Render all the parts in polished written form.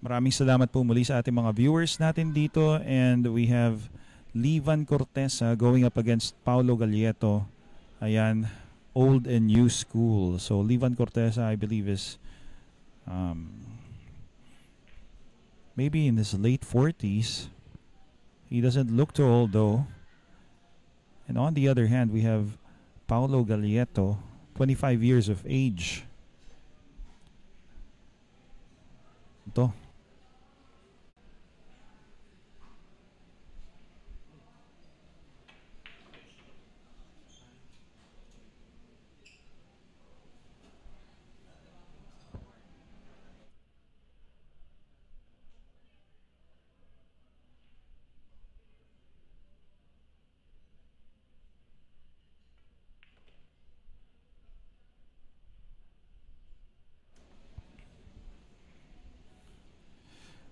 Maraming salamat po muli sa ating mga viewers natin dito. And we have Livan Cortesa going up against Paulo Galieto. Ayan, old and new school. So Livan Cortesa, I believe, is maybe in his late 40s. He doesn't look too old though. And on the other hand, we have Paulo Galieto, 25 years of age. Ito.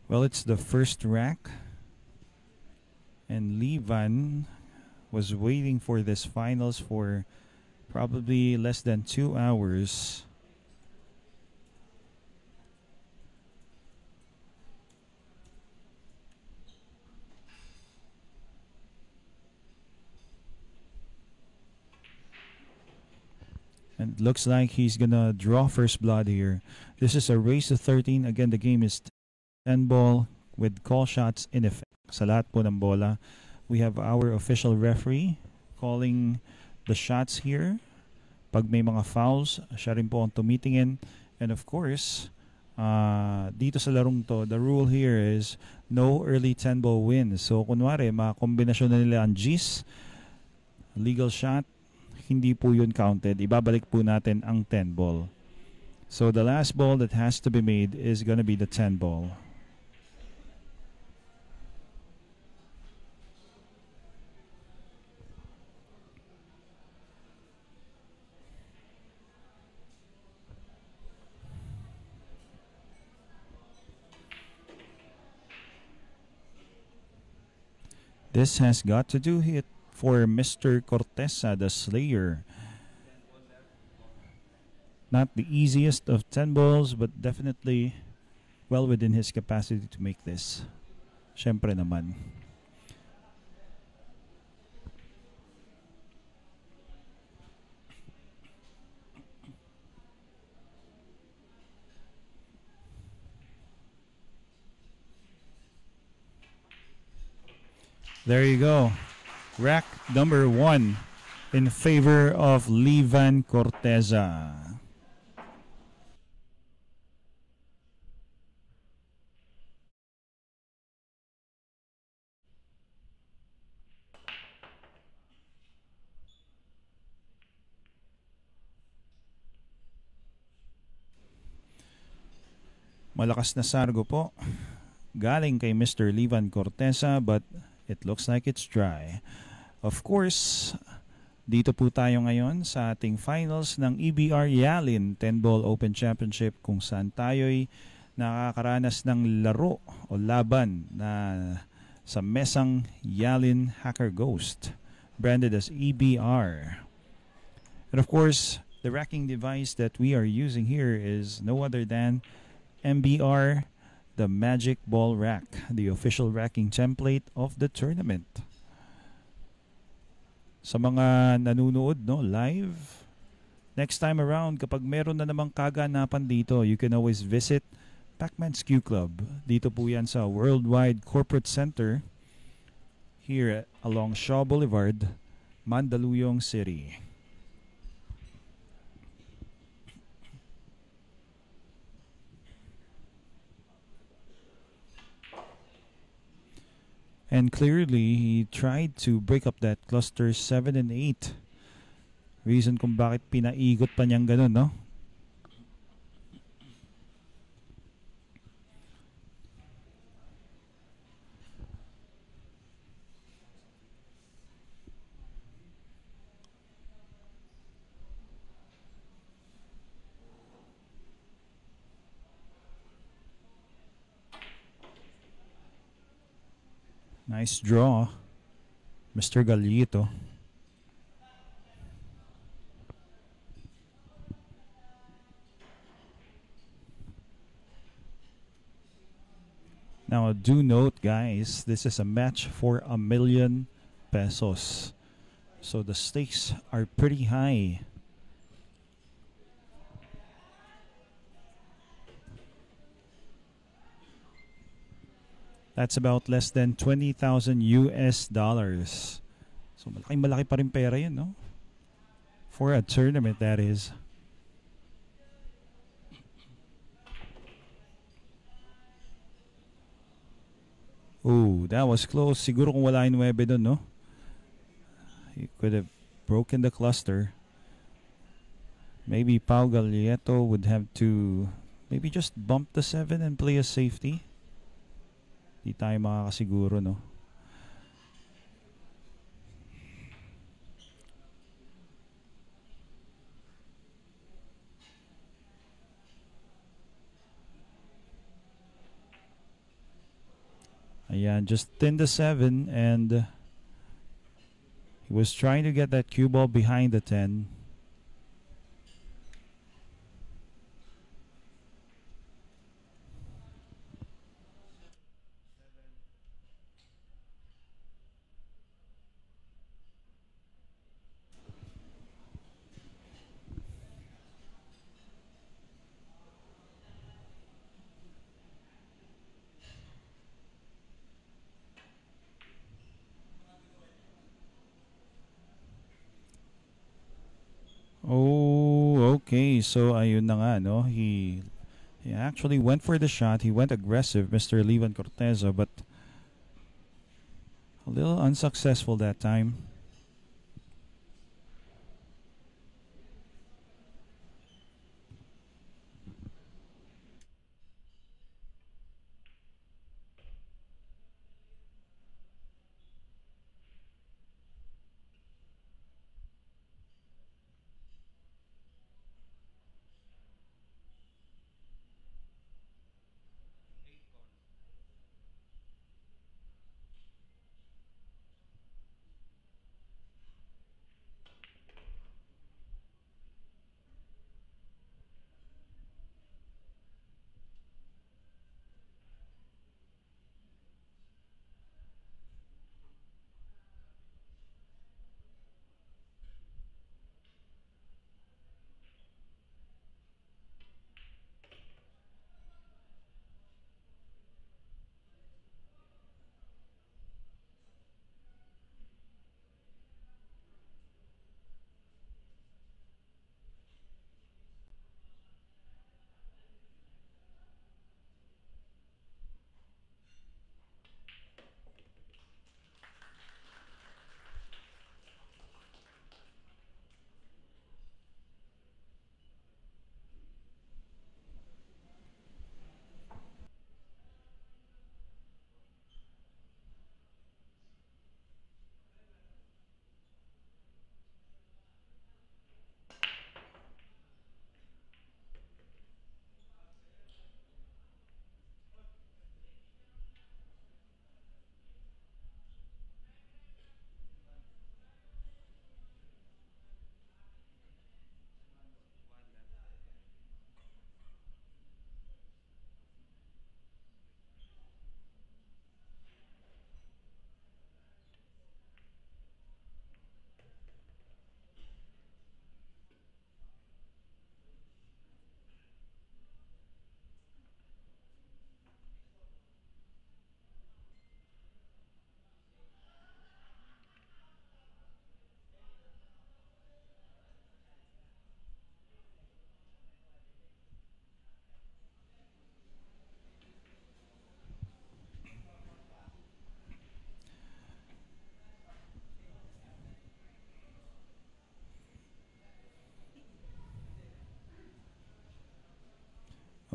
Well, it's the first rack. And Livan was waiting for this finals for probably less than 2 hours. And it looks like he's gonna draw first blood here. This is a race to 13. Again, the game is 10 ball with call shots in effect sa lahat po ng bola. We have our official referee calling the shots here. Pag may mga fouls, siya rin po ang tumitingin. And of course, dito sa larong to, the rule here is no early 10 ball wins. So kunwari, makakombinasyon na nila ang G's, legal shot, hindi po yun counted. Ibabalik po natin ang 10 ball. So the last ball that has to be made is gonna be the 10 ball. This has got to do it for Mr. Cortesa, the Slayer. Not the easiest of 10 balls, but definitely well within his capacity to make this. Syempre naman. There you go. Rack number 1 in favor of Livan Cortesa. Malakas na sargo po. Galing kay Mr. Livan Cortesa, but it looks like it's dry. Of course, dito po tayo ngayon sa ating finals ng EBR Yalin 10-Ball Open Championship, kung saan tayo'y nakakaranas ng laro o laban na sa mesang Yalin Hacker Ghost, branded as EBR. And of course, the racking device that we are using here is no other than MBR, the Magic Ball Rack, the official racking template of the tournament. Sa mga nanunood live, next time around, kapag meron na namang kaganapan dito, you can always visit Pacman's Q Club. Dito po yan sa Worldwide Corporate Center here along Shaw Boulevard, Mandaluyong City. And clearly, he tried to break up that cluster 7 and 8. Reason kung bakit pinaigot pa niyang ganun, no? Nice draw, Mr. Galieto. Now, do note, guys, this is a match for ₱1,000,000. So the stakes are pretty high. That's about less than 20,000 US dollars. So malaki pa rin pera yun, no? For a tournament, that is. Ooh, that was close. Siguro kung wala yung 9 dun, no? He could have broken the cluster. Maybe Pau Galieto would have to maybe just bump the 7 and play a safety. Di tayo makakasiguro, no? Ayan, just thin the 7 and he was trying to get that cue ball behind the 10. Oh, okay. So ayun na nga, no? He actually went for the shot. He went aggressive, Mr. Levan Corteza, but a little unsuccessful that time.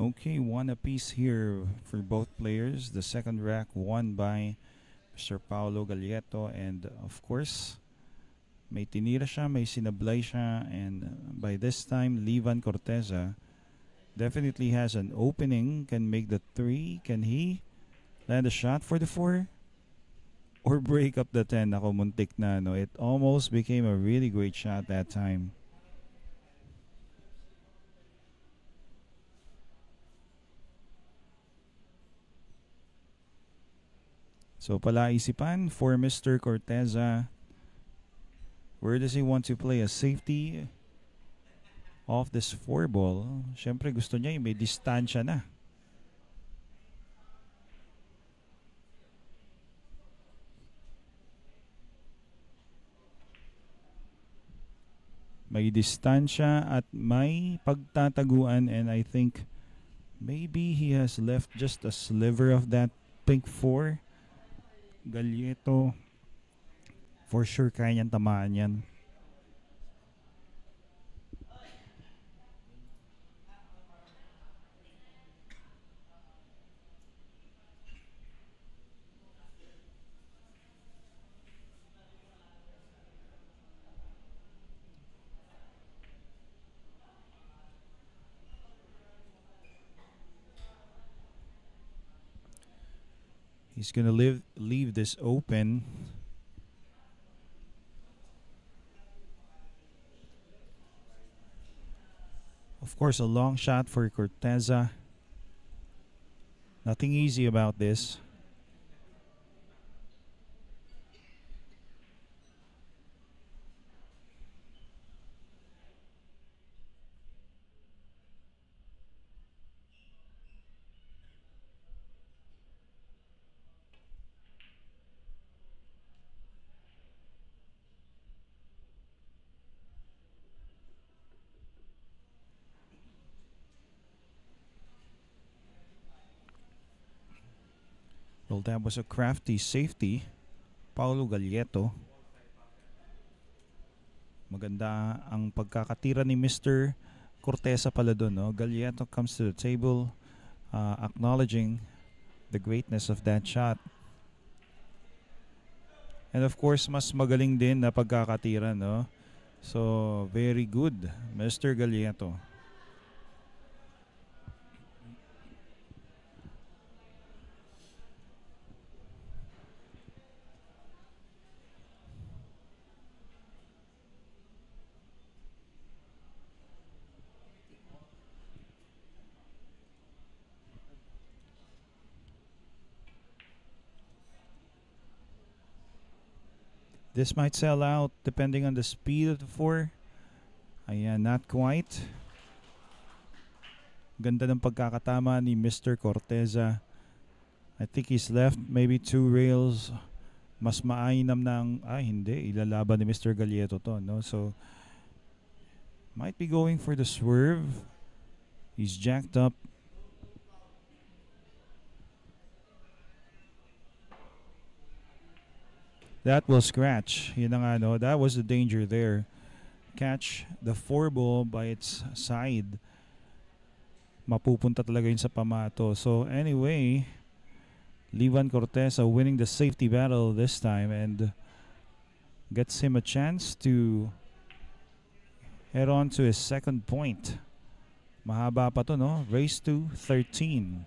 Okay, one apiece here for both players. The second rack won by Mr. Paolo Galieto, and of course, may tinira siya, may sinablay siya, and by this time, Levan Corteza definitely has an opening, can make the 3. Can he land a shot for the 4? Or break up the 10? Ako, muntik na, no? It almost became a really great shot that time. So palaisipan for Mr. Corteza. Where does he want to play a safety off this 4 ball? Siyempre gusto niya yung may distansya na. May distansya at may pagtataguan, and I think maybe he has left just a sliver of that pink 4. Galieto, for sure kaya niyang tamaan yan. He's gonna leave this open. Of course, a long shot for Corteza. Nothing easy about this. Well, that was a crafty safety. Paulo Galieto. Maganda ang pagkakatira ni Mr. Corteza pala doon. No? Galieto comes to the table acknowledging the greatness of that shot. And of course, mas magaling din na pagkakatira. No? So, very good, Mr. Galieto. This might sell out depending on the speed of the 4. Ayan, not quite. Ganda ng pagkakatama ni Mr. Corteza. I think he's left maybe 2 rails. Mas maainam ng... hindi. Ilalaban ni Mr. Galieto to, no? So, might be going for the swerve. He's jacked up. That will scratch. Yun na nga, no? That was the danger there. Catch the 4 ball by its side. Mapupunta talaga yun sa pamato. So anyway, Livan Corteza winning the safety battle this time and gets him a chance to head on to his second point. Mahaba pa to, no? Race to 13.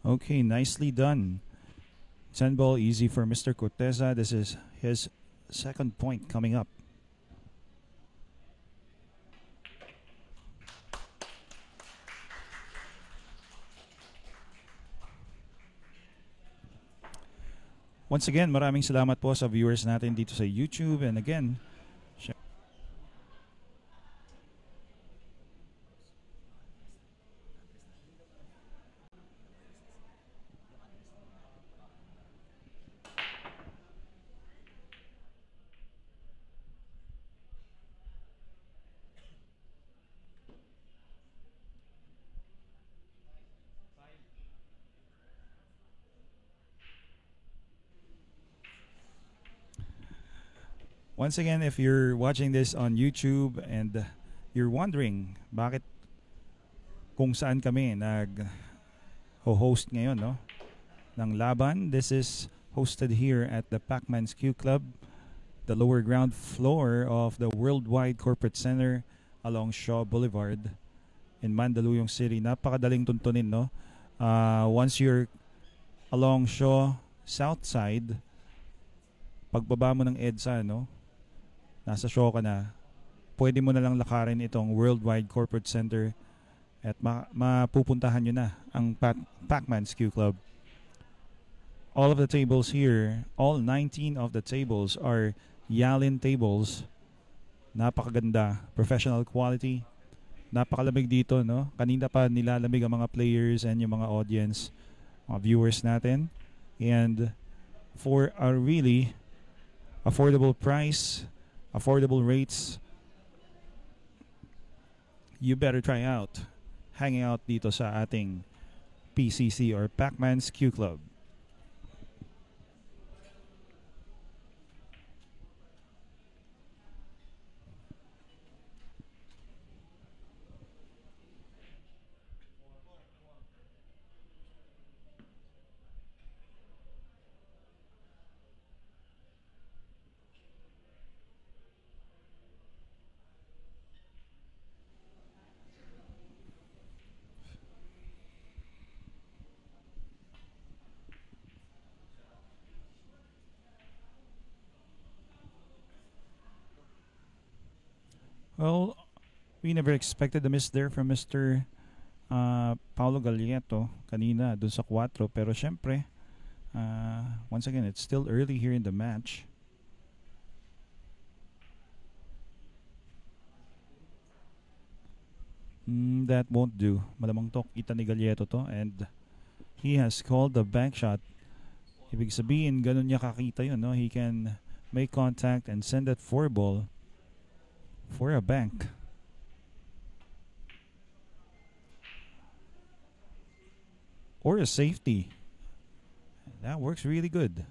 Okay, nicely done. 10 ball easy for Mr. Corteza. This is his second point coming up. Once again, maraming salamat po sa viewers natin dito sa YouTube. And again, once again, if you're watching this on YouTube and you're wondering bakit kung saan kami nag-host ngayon, no, ng laban, this is hosted here at the Pacman's Q Club, the lower ground floor of the Worldwide Corporate Center along Shaw Boulevard in Mandaluyong City. Napakadaling tuntunin, no? Once you're along Shaw South Side, pagbaba mo ng EDSA, no, nasa Shaw ka na, pwede mo na lang lakarin itong Worldwide Corporate Center at mapupuntahan nyo na ang Pacman's Q Club. All of the tables here, all 19 of the tables are Yalin tables. Napakaganda, professional quality. Napakalamig dito, no? Kanina pa nilalamig ang mga players and yung mga audience, mga viewers natin. And for a really affordable price, affordable rates, you better try out hanging out dito sa ating PCC or Pacman's Q Club. Well, we never expected a miss there from Mr. Paulo Galieto kanina dun sa 4. Pero syempre, once again, it's still early here in the match. That won't do. Malamang to, kita ni Galieto to. And he has called the bank shot. Ibig sabihin, ganun niya kakita yun, no? He can make contact and send that 4 ball for a bank. Or a safety. That works really good.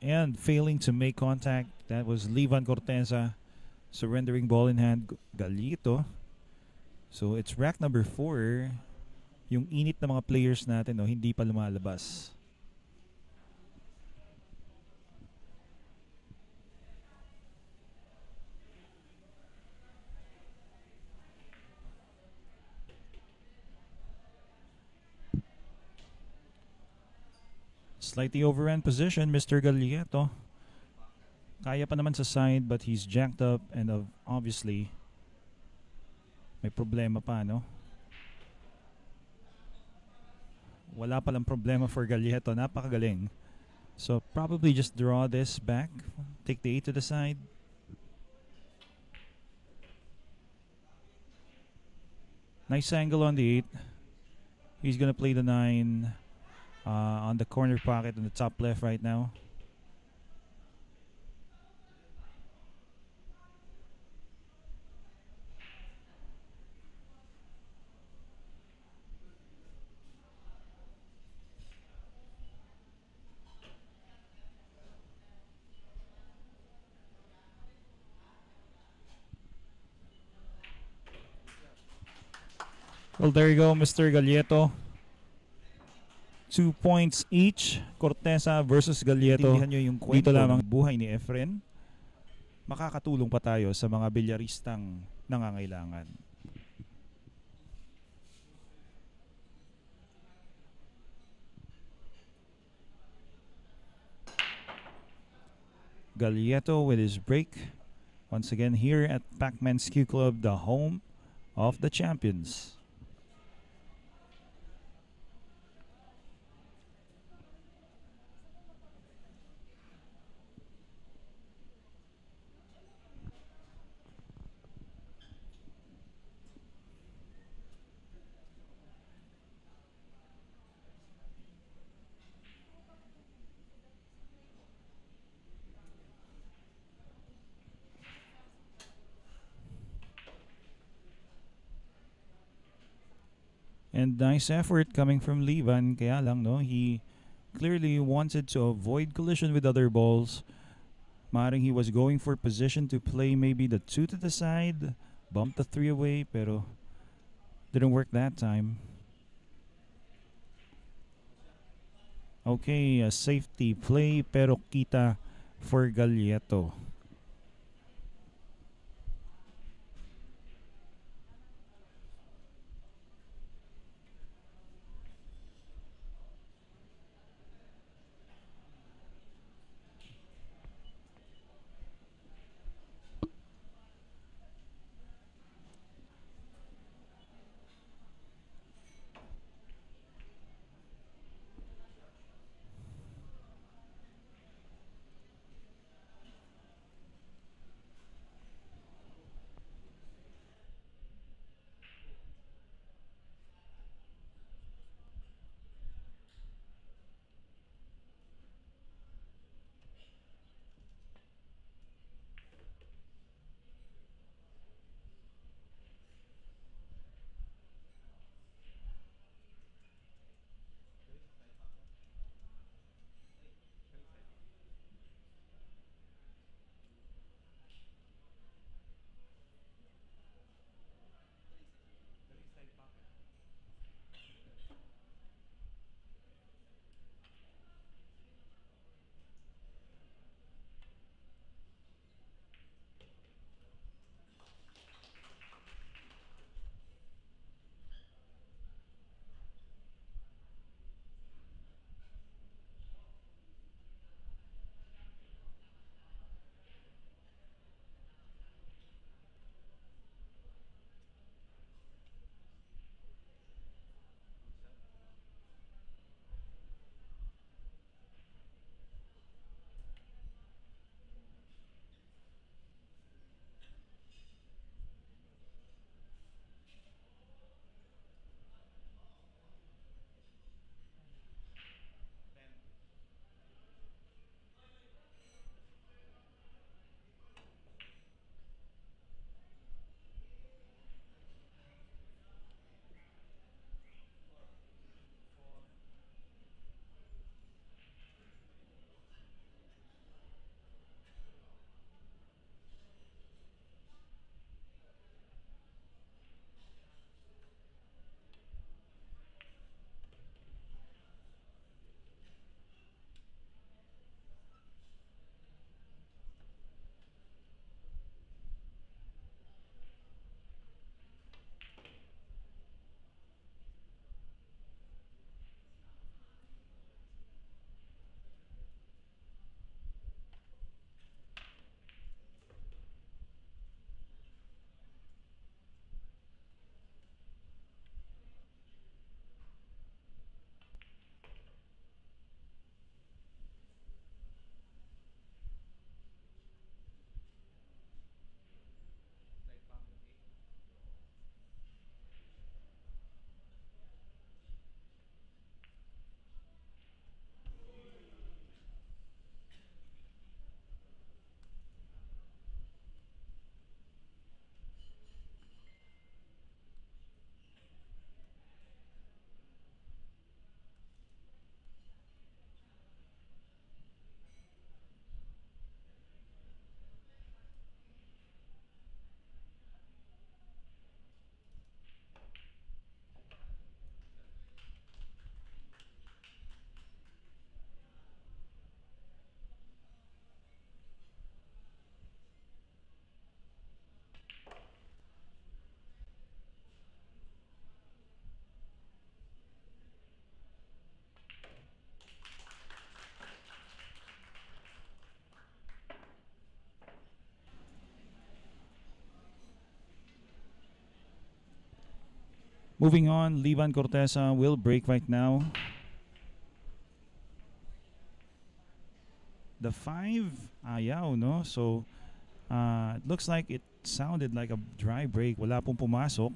And failing to make contact, that was Livan Corteza surrendering ball in hand. Galito. So it's rack number 4. Yung init na mga players natin, no, hindi pa lumalabas. Slightly overhand position, Mr. Galieto. Kaya pa naman sa side, but he's jacked up and obviously may problema pa, no? Wala palang problema for Galieto. Napakagaling. So probably just draw this back. Take the 8 to the side. Nice angle on the 8. He's gonna play the 9 on the corner pocket in the top left right now. Well, there you go, Mr. Galieto. 2 points each. Corteza versus Galieto. Tindihan nyo yung kwento. Dito lamang buhay ni Efren. Makakatulong pa tayo sa mga bilyaristang nangangailangan. Galieto with his break. Once again here at Pac-Man's Q Club, the home of the champions. And nice effort coming from Livan. Kaya lang, no, he clearly wanted to avoid collision with other balls. Maring he was going for position to play maybe the 2 to the side, bump the 3 away, pero didn't work that time. Okay, a safety play, pero kita for Galieto. Moving on, Livan Cortesa will break right now. The 5, ayaw, no? So, it looks like it sounded like a dry break. Wala pong pumasok.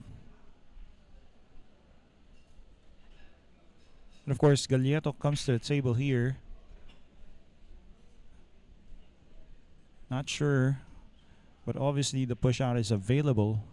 And of course, Galieto comes to the table here. Not sure, but obviously the push out is available.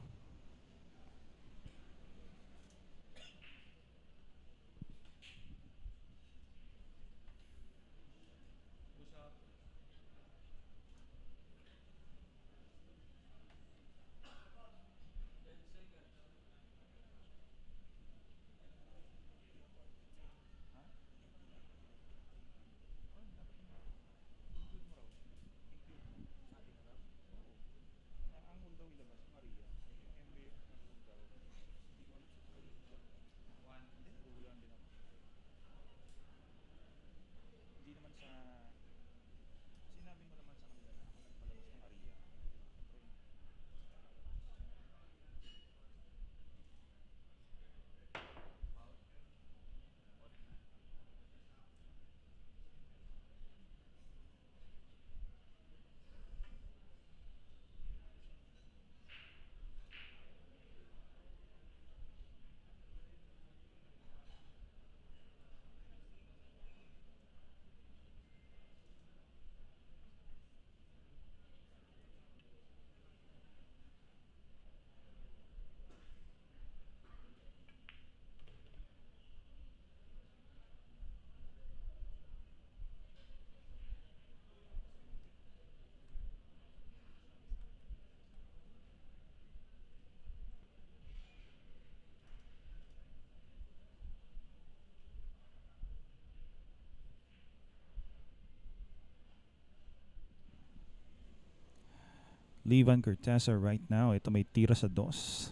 Livan Cortesa right now. Ito may tira sa dos.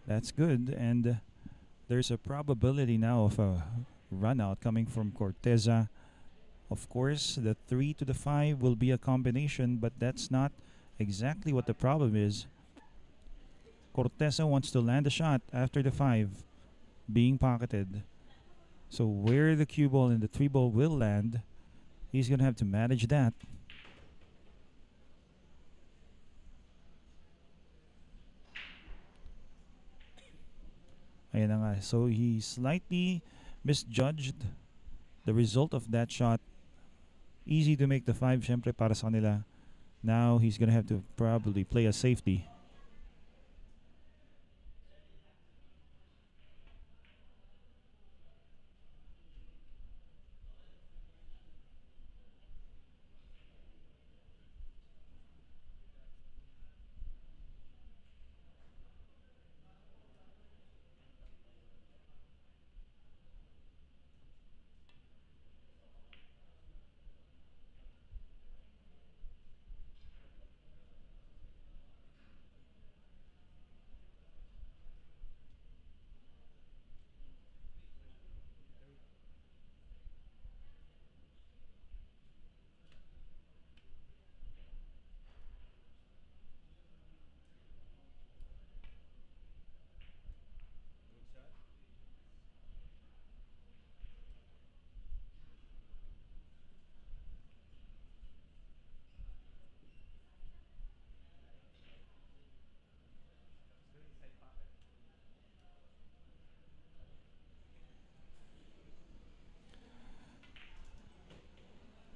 That's good. And there's a probability now of a run out coming from Cortesa. Of course, the 3 to the 5 will be a combination, but that's not exactly what the problem is. Cortesa wants to land a shot after the 5 being pocketed. So where the cue ball and the 3 ball will land, he's going to have to manage that. Ayan na nga. So he slightly misjudged the result of that shot. Easy to make the 5 syempre para sa kanila. Now he's gonna have to probably play a safety.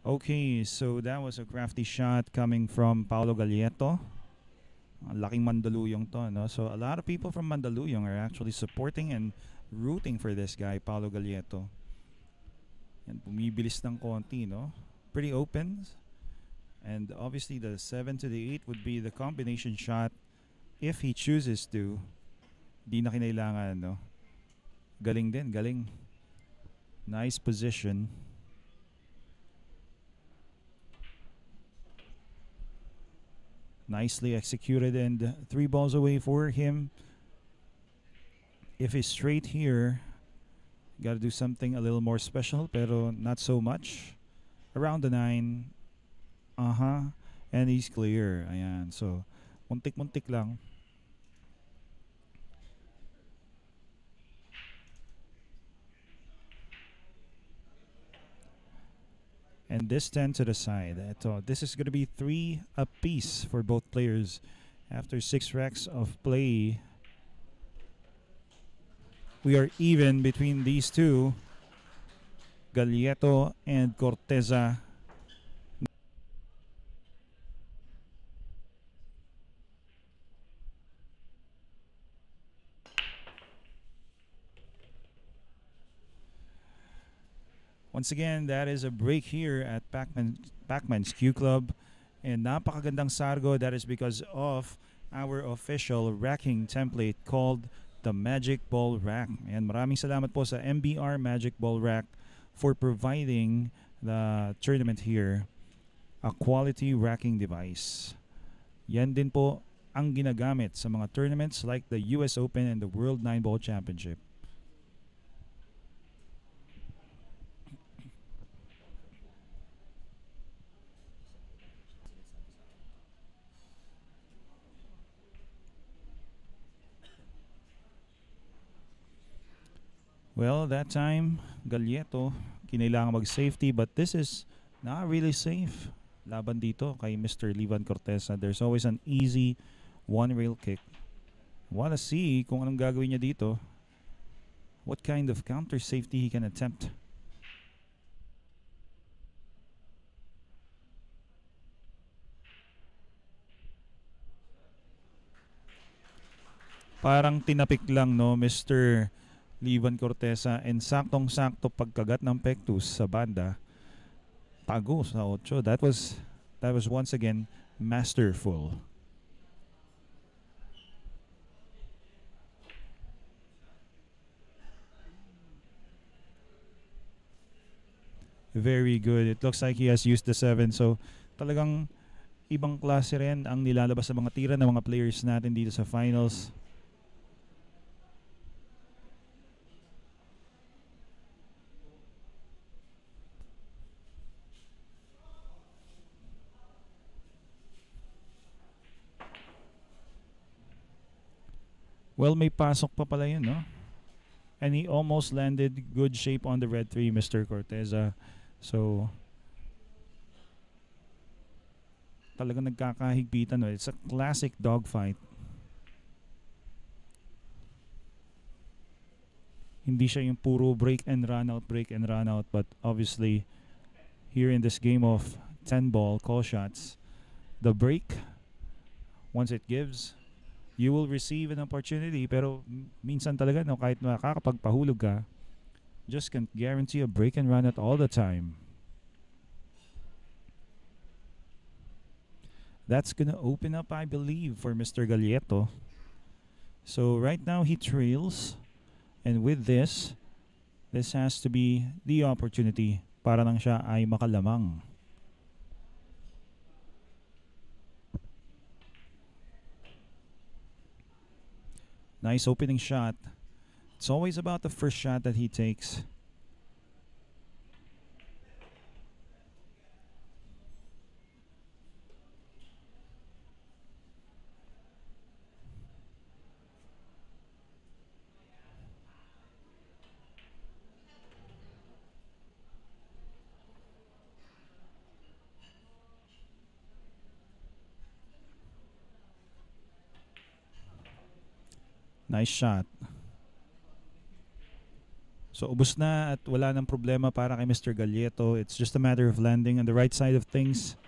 Okay, so that was a crafty shot coming from Paolo Galieto. Ang laking Mandaluyong to, no? So a lot of people from Mandaluyong are actually supporting and rooting for this guy, Paolo Galieto. And bumibilis ng konti, no? Pretty open. And obviously the 7 to the 8 would be the combination shot if he chooses to. Di na kinailangan, no? Galing din, galing. Nice position. Nicely executed and 3 balls away for him. If he's straight here, gotta do something a little more special, pero not so much. Around the 9. And he's clear. Ayan. So, muntik-muntik lang. And this 10 to the side. This is going to be 3 apiece for both players. After 6 racks of play, we are even between these two, Galieto and Corteza. Once again, that is a break here at Pacman's Q Club. And napakagandang sargo. That is because of our official racking template called the Magic Ball Rack. And maraming salamat po sa MBR Magic Ball Rack for providing the tournament here a quality racking device. Yan din po ang ginagamit sa mga tournaments like the US Open and the World 9-Ball Championship. Well, that time, Galieto, kinailangan mag-safety, but this is not really safe. Laban dito kay Mr. Livan Corteza. There's always an easy one-rail kick. Wanna see kung anong gagawin niya dito. What kind of counter safety he can attempt. Parang tinapik lang, no, Mr. Livan Corteza, and saktong-sakto pagkagat ng pectus sa banda. Tago sa 8. That was once again masterful. Very good. It looks like he has used the 7. So talagang ibang klase rin ang nilalabas sa mga tira ng mga players natin dito sa finals. Well, may pasok pa pala yun, no? And he almost landed good shape on the red 3, Mr. Corteza. So, talagang nagkakahigpitan, no? It's a classic dogfight. Hindi siya yung puro break and run out, but obviously, here in this game of 10-ball call shots, the break, once it gives, you will receive an opportunity, pero minsan talaga, no, kahit makakapagpahulog ka, just can't guarantee a break and run it all the time. That's gonna open up, I believe, for Mr. Galieto. So right now he trails, and with this has to be the opportunity para nang siya ay makalamang. Nice opening shot. It's always about the first shot that he takes. Nice shot. So ubos na at wala nang problema para kay Mr. Galieto. It's just a matter of landing on the right side of things.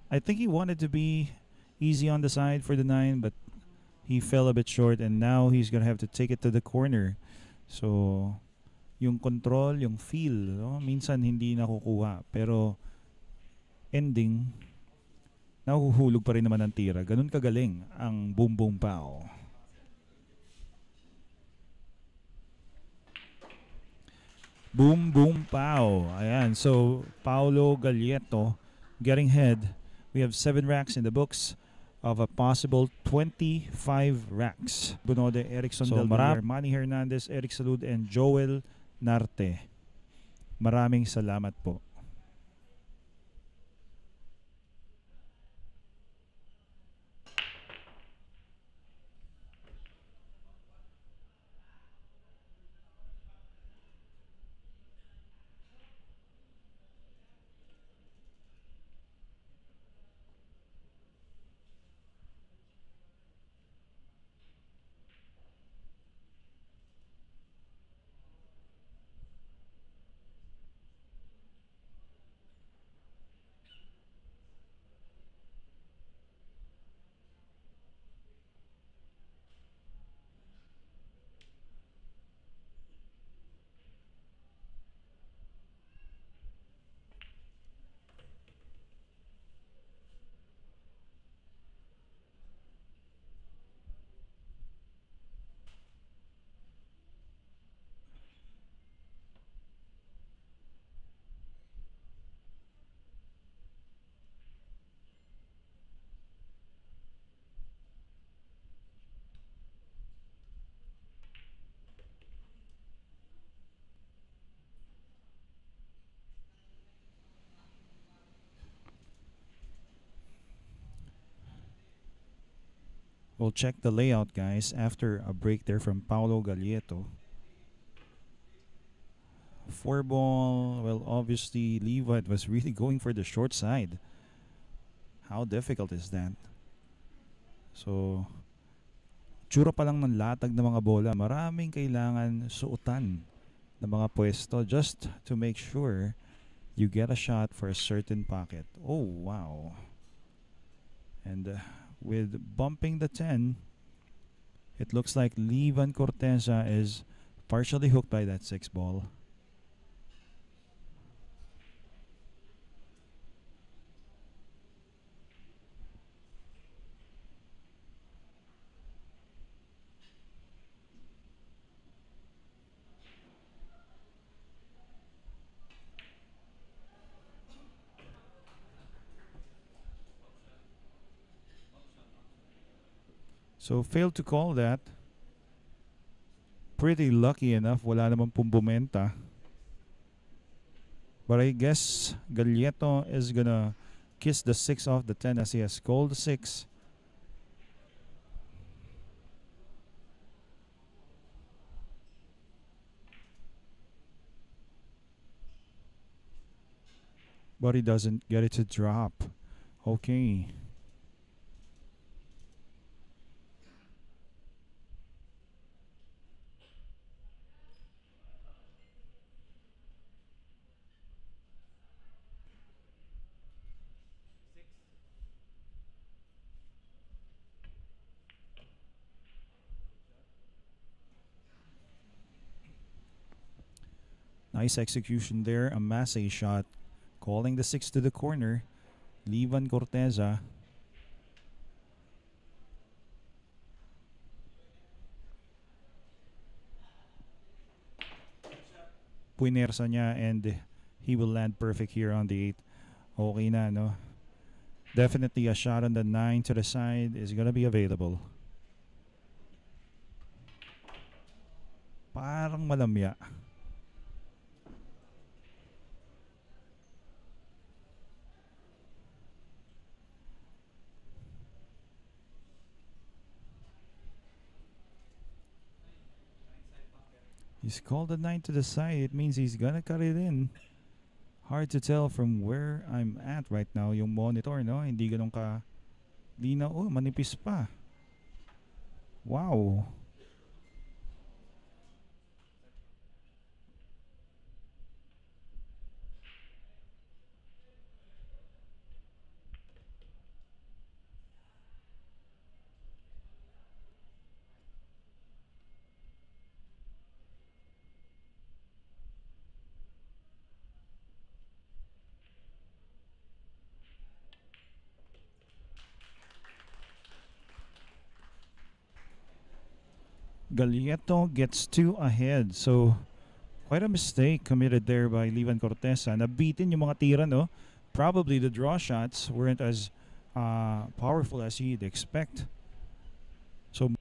I think he wanted to be easy on the side for the 9, but he fell a bit short, and now he's gonna have to take it to the corner. So yung control, yung feel, no? Minsan hindi nakukuha, pero ending, nahuhulog pa rin naman ang tira. Ganun kagaling ang Boom Boom Pow. Boom Boom Pow. Ayan, so Paolo Galieto getting head. We have 7 racks in the books of a possible 25 racks. Bunode, Erickson Del Villar, Manny Hernandez, Eric Salud, and Joel Narte. Maraming salamat po. We'll check the layout, guys, after a break there from Paulo Galieto. 4 ball. Well, obviously, Levitt was really going for the short side. How difficult is that? So, tsura pa lang ng latag ng mga bola, maraming kailangan suotan ng mga pwesto just to make sure you get a shot for a certain pocket. Oh, wow. And with bumping the 10, it looks like Levan Corteza is partially hooked by that 6 ball. So failed to call that. Pretty lucky enough, wala naman pong bumenta. But I guess Galieto is gonna kiss the 6 off the 10 as he has called the 6. But he doesn't get it to drop. Okay. Nice execution there. A Massey shot. Calling the 6 to the corner. Levan Corteza. Puinersa niya and he will land perfect here on the 8. Okay na, no? Definitely a shot on the 9 to the side is gonna be available. Parang malamya. He's called the 9 to the side. It means he's gonna cut it in. Hard to tell from where I'm at right now. Yung monitor, no? Hindi ganun ka linaw. Oh, manipis pa. Wow. Galieto gets 2 ahead. So, quite a mistake committed there by Levan Corteza. Nabitin yung mga tira, no? Probably the draw shots weren't as powerful as he'd expect. So,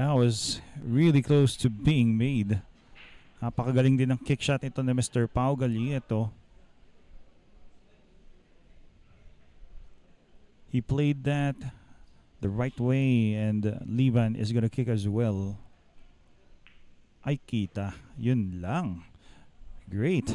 That was really close to being made. Napakagaling din ng kick shot ito ni Mr. Pau Galieto. He played that the right way, and Liban is gonna kick as well. Ay kita, yun lang. Great.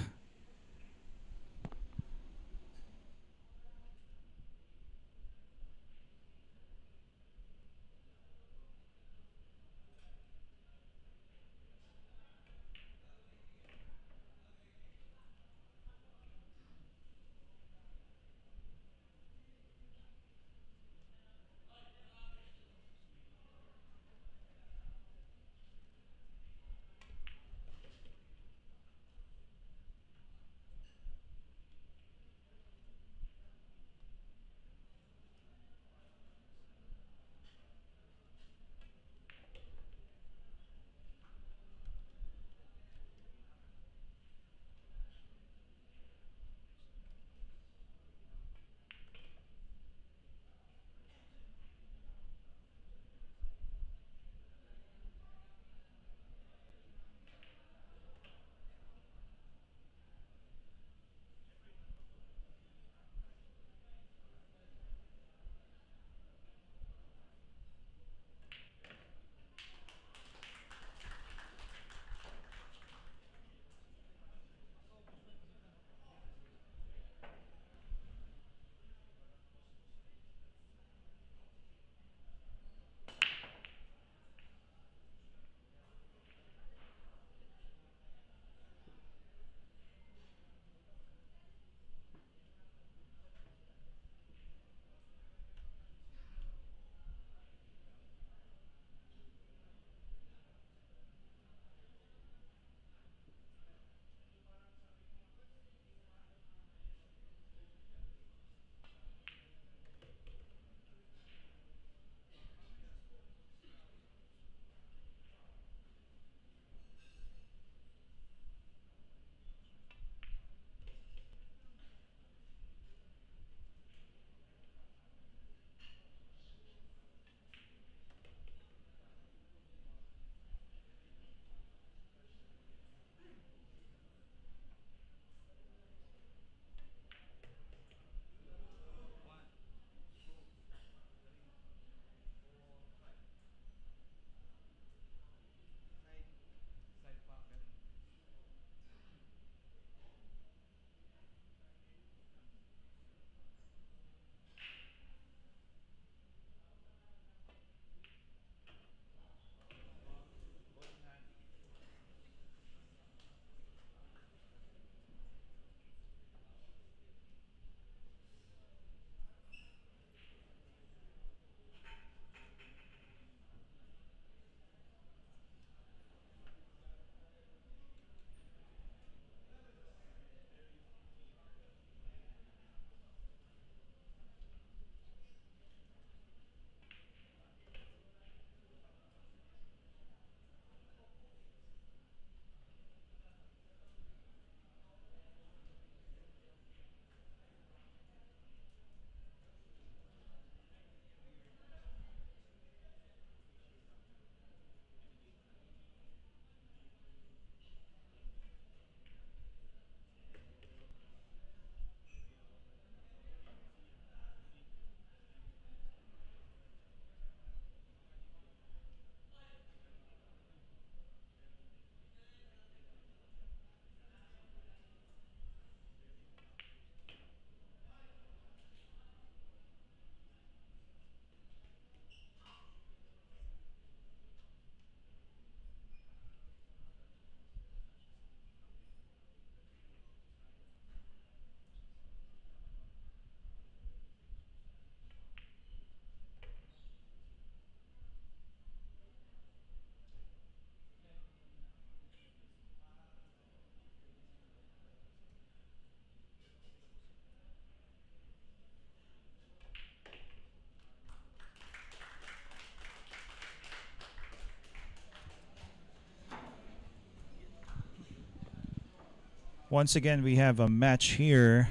Once again, we have a match here.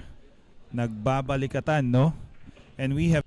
Nagbabalikatan, no? And we have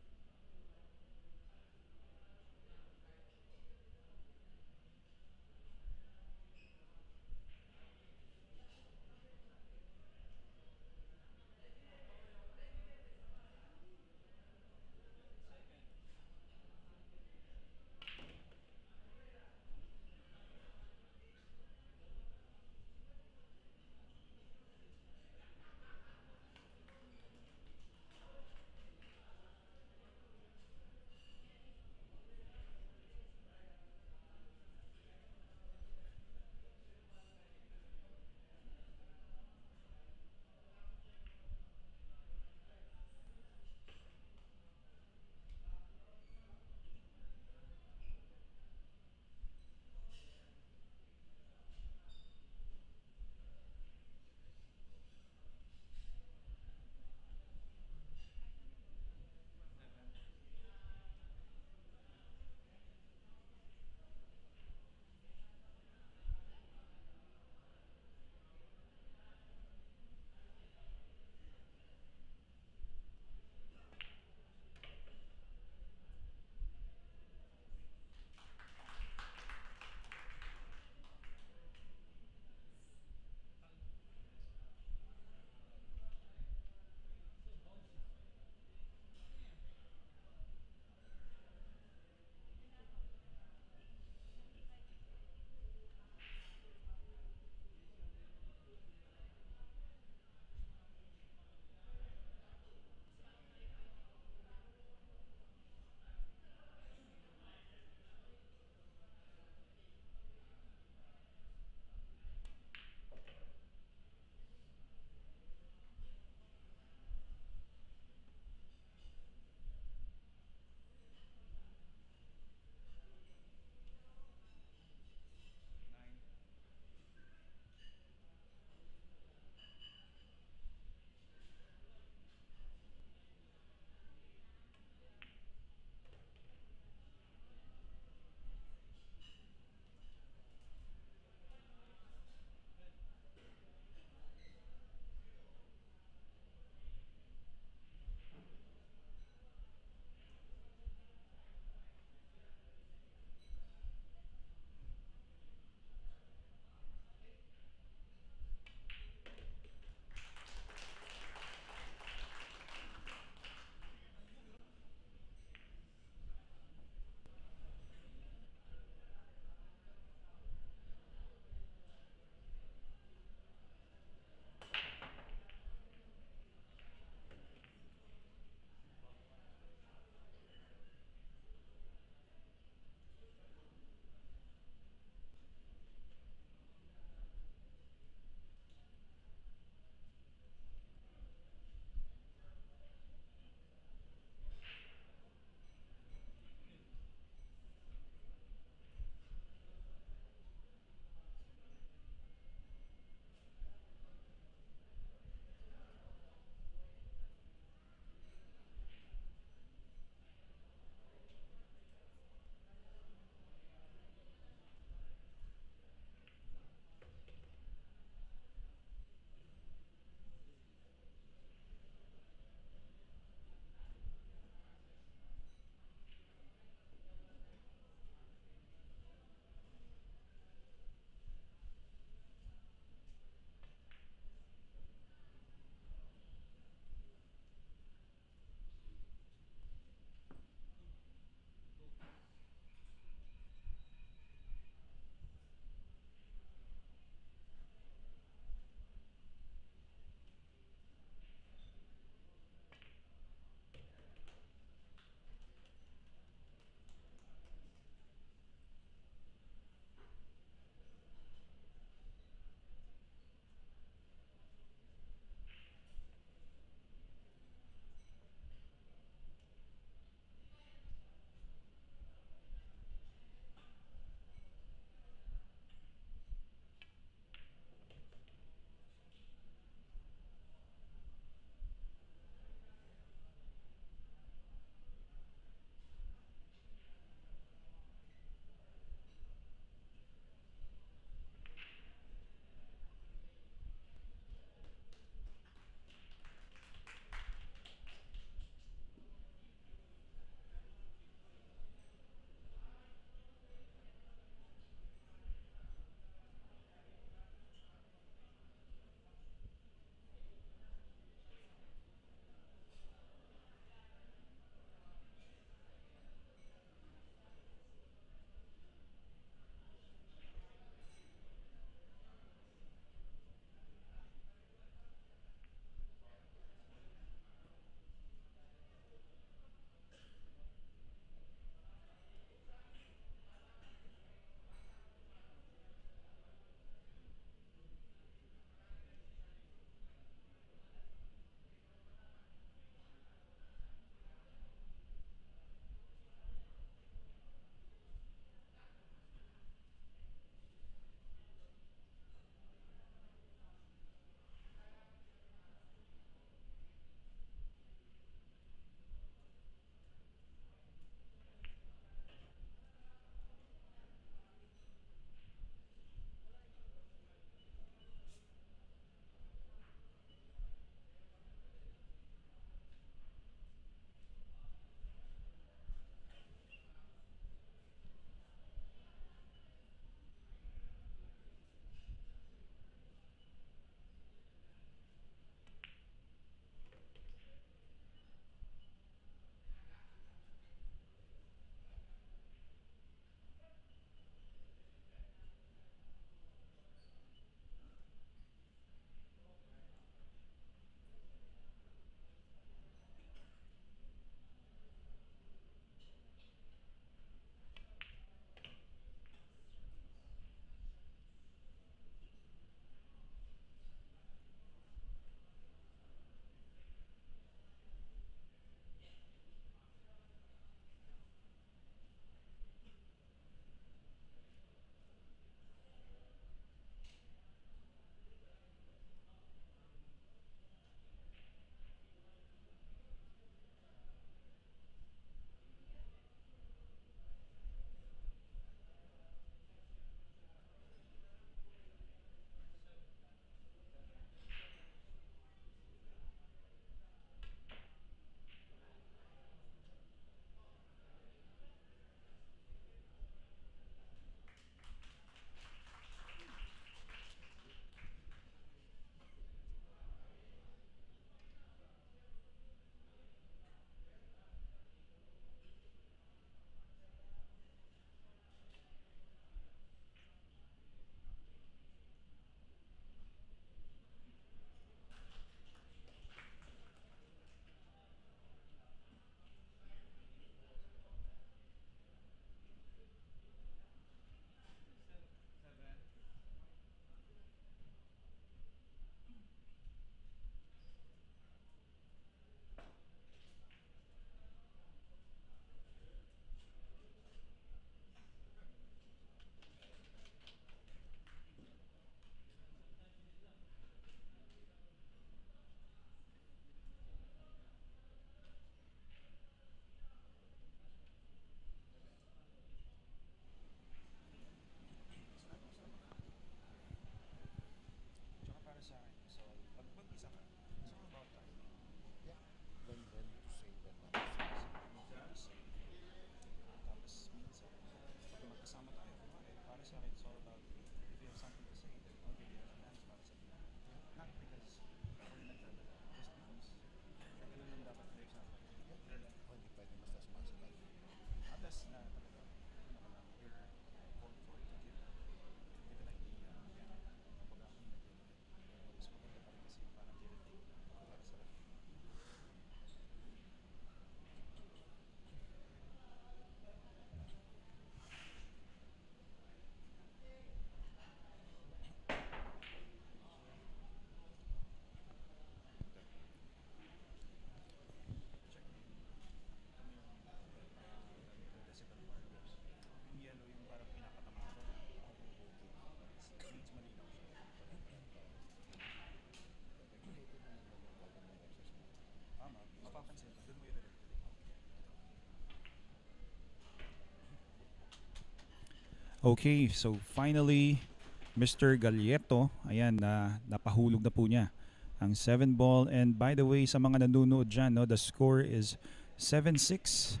Okay, so finally, Mr. Galieto, ayan, napahulog na po niya ang 7 ball. And by the way, sa mga nanonood dyan, no, the score is 7-6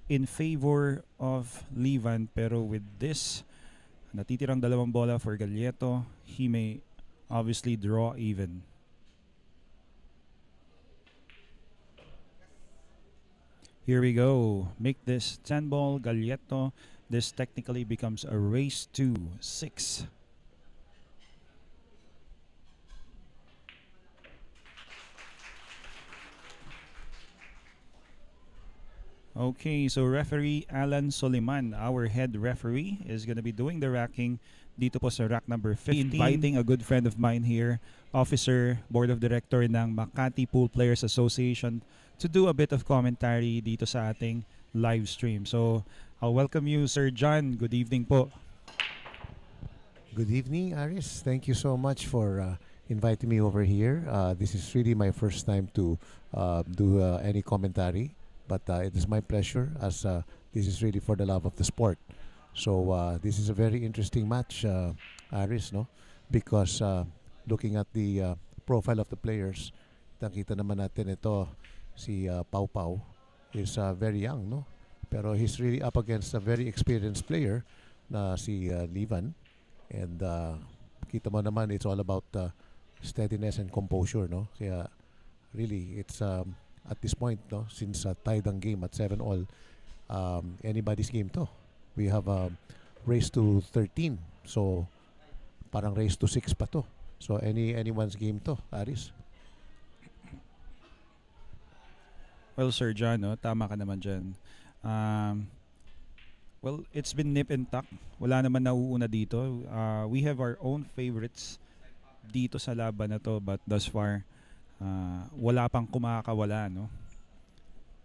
in favor of Livan. Pero with this, natitirang 2 bola for Galieto, he may obviously draw even. Here we go. Make this 10 ball, Galieto. This technically becomes a race to 6. Okay, so referee Alan Soliman, our head referee, is going to be doing the racking dito po sa rack number 15. Inviting a good friend of mine here, officer, board of director ng Makati Pool Players Association, to do a bit of commentary dito sa ating live stream. So, I'll welcome you, Sir John. Good evening po. Good evening, Aris. Thank you so much for inviting me over here. This is really my first time to do any commentary, but it is my pleasure as this is really for the love of the sport. So this is a very interesting match, Aris, no? Because looking at the profile of the players, nakita naman natin ito, si Pau Pau is very young, no? Pero he's really up against a very experienced player na si Livan. And kita mo naman, it's all about steadiness and composure, no? Kaya really, it's at this point, no, since tied ang game at 7-all, anybody's game to. We have a race to 13, so parang race to 6 pa to. So anyone's game to, Aris. Well, Sir John, no, tama ka naman dyan. Well, it's been nip and tuck. Wala naman nauuna dito. We have our own favorites dito sa laban na to, but thus far, wala pang kumakawala, no?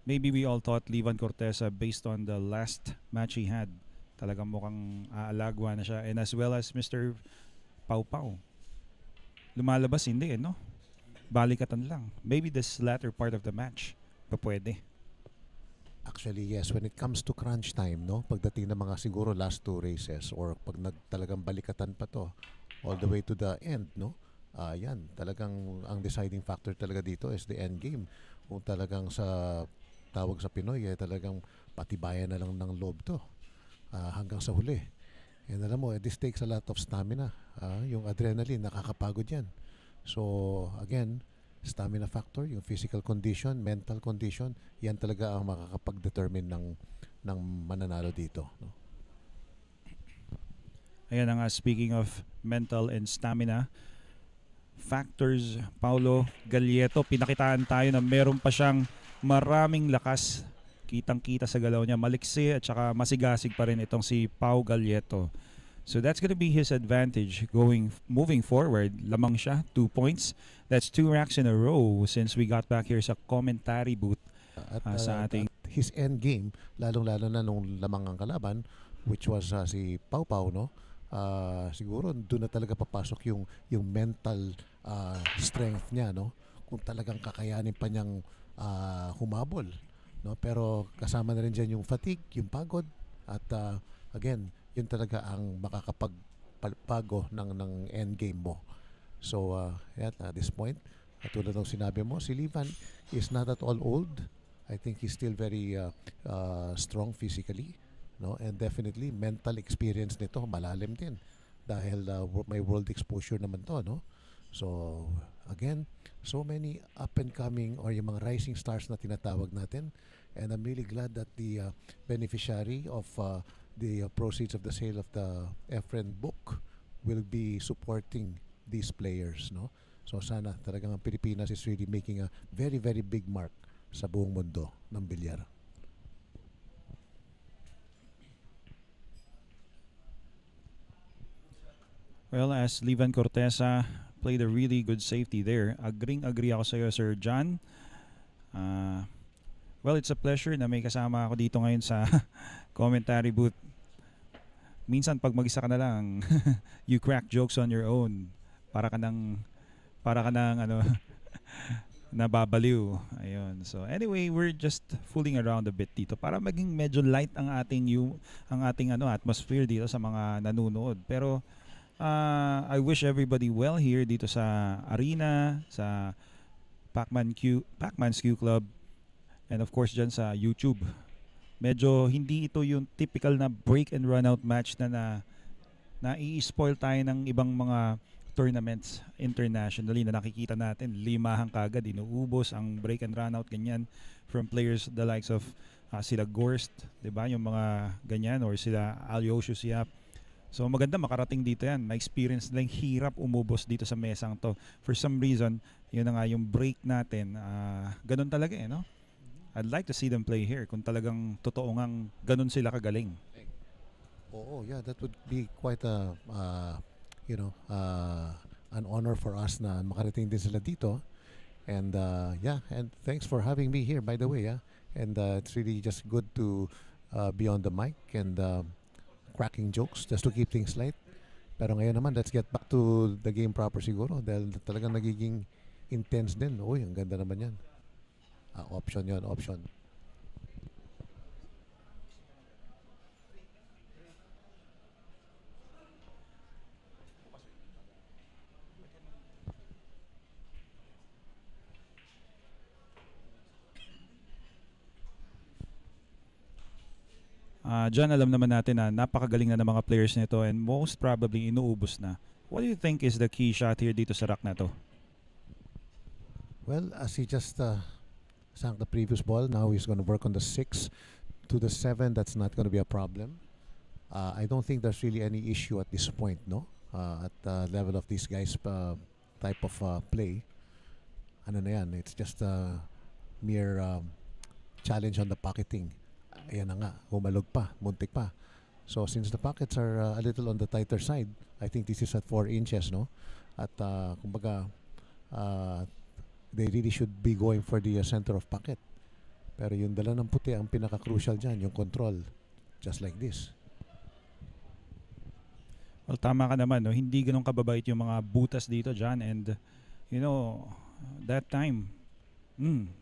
Maybe we all thought Livan Cortesa, based on the last match he had, talagang mukhang aalagwa na siya. And as well as Mr. Pau Pau. Lumalabas, hindi, no? Balikatan lang. Maybe this latter part of the match, pa pwede. Actually, yes. When it comes to crunch time, no, pagdating ng mga siguro last 2 races or pag talagang balikatan pa to all the way to the end, no, yan, talagang ang deciding factor talaga dito is the end game. Kung talagang sa tawag sa Pinoy, talagang patibayan na lang ng loob to hanggang sa huli. And alam mo, this takes a lot of stamina. Yung adrenaline, nakakapagod yan. So, again, stamina factor, yung physical condition, mental condition, yan talaga ang makakapag-determine ng mananalo dito, no? Ayan nga, speaking of mental and stamina factors, Paulo Galieto, pinakitaan tayo na meron pa siyang maraming lakas. Kitang-kita sa galaw niya, maliksi at saka masigasig pa rin itong si Pau Galieto. So that's going to be his advantage moving forward. Lamang siya, 2 points. That's 2 racks in a row since we got back here sa commentary booth sa ating... His end game, lalong-lalo na nung lamang ang kalaban, which was si Pau Pau, no? Siguro doon na talaga papasok yung mental strength niya, no? Kung talagang kakayanin pa niyang humabol, no? Pero kasama na rin diyan yung fatigue, yung pagod at again, yun talaga ang makakapagpago ng end game mo. So at this point, tulad ng sinabi mo, si Livan is not at all old. I think he's still very strong physically, no? And definitely mental experience nito malalim din dahil may world exposure naman to, no? So again, so many up and coming or yung mga rising stars na tinatawag natin, and I'm really glad that the beneficiary of the proceeds of the sale of the Efren book will be supporting these players, no? So sana talagang ang Pilipinas is really making a very very big mark sa buong mundo ng bilyar. Well, as Livan Cortesa played a really good safety there. Agree ako sa iyo, Sir John. Well, it's a pleasure na may kasama ako dito ngayon sa commentary booth. Minsan pag mag-isa ka na lang, you crack jokes on your own. Para ka ng ano, nababaliw. Ayun. So anyway, we're just fooling around a bit dito para maging medyo light ang ating atmosphere dito sa mga nanonood. Pero I wish everybody well here dito sa arena, sa Pacman's Q Club, and of course dyan sa YouTube. Medyo hindi ito yung typical na break and run out match na i-spoil tayo ng ibang mga tournaments internationally na nakikita natin. Limahan kagad, inuubos ang break and run out ganyan from players the likes of sila Gorst, 'di ba? Yung mga ganyan, or sila Alyosio Siap. So maganda makarating dito yan. Na-experience nila yung hirap umubos dito sa mesang to. For some reason, yun na nga yung break natin. Ganun talaga no? I'd like to see them play here kung talagang totoo ngang ganun sila kagaling. Oo, yeah, that would be quite an honor for us na makarating din sila dito. And and thanks for having me here, by the way. And it's really just good to be on the mic and cracking jokes just to keep things light. Pero ngayon naman, let's get back to the game proper siguro dahil talagang nagiging intense din. Uy, ang ganda naman yan. Option yon, option. Diyan alam naman natin na napakagaling na ng mga players nito and most probably inuubos na. What do you think is the key shot here dito sa rack na to? Well, as he just sank the previous ball, now he's going to work on the 6 to the 7. That's not going to be a problem. I don't think there's really any issue at this point, no? At the level of these guys' type of play. Ano na yan? It's just a mere challenge on the pocketing. Ayan na nga, humalog pa, muntik pa. So since the pockets are a little on the tighter side, I think this is at 4 inches, no? At kumbaga, they really should be going for the center of pocket. Pero yung dala ng puti, ang pinaka-crucial dyan, yung control. Just like this. Well, tama ka naman, no? Hindi ganun kababait yung mga butas dito dyan. And, that time,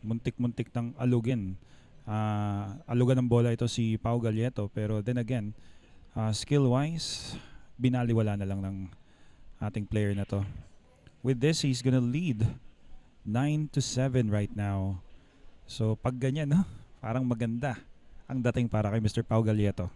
muntik-muntik ng alugin. Alugan ng bola ito si Pau Galieto. Pero then again, skill-wise, binaliwala na lang ng ating player na to. With this, he's gonna lead 9-7 right now. So pag ganyan, no? Parang maganda ang dating para kay Mr. Pau Galieto.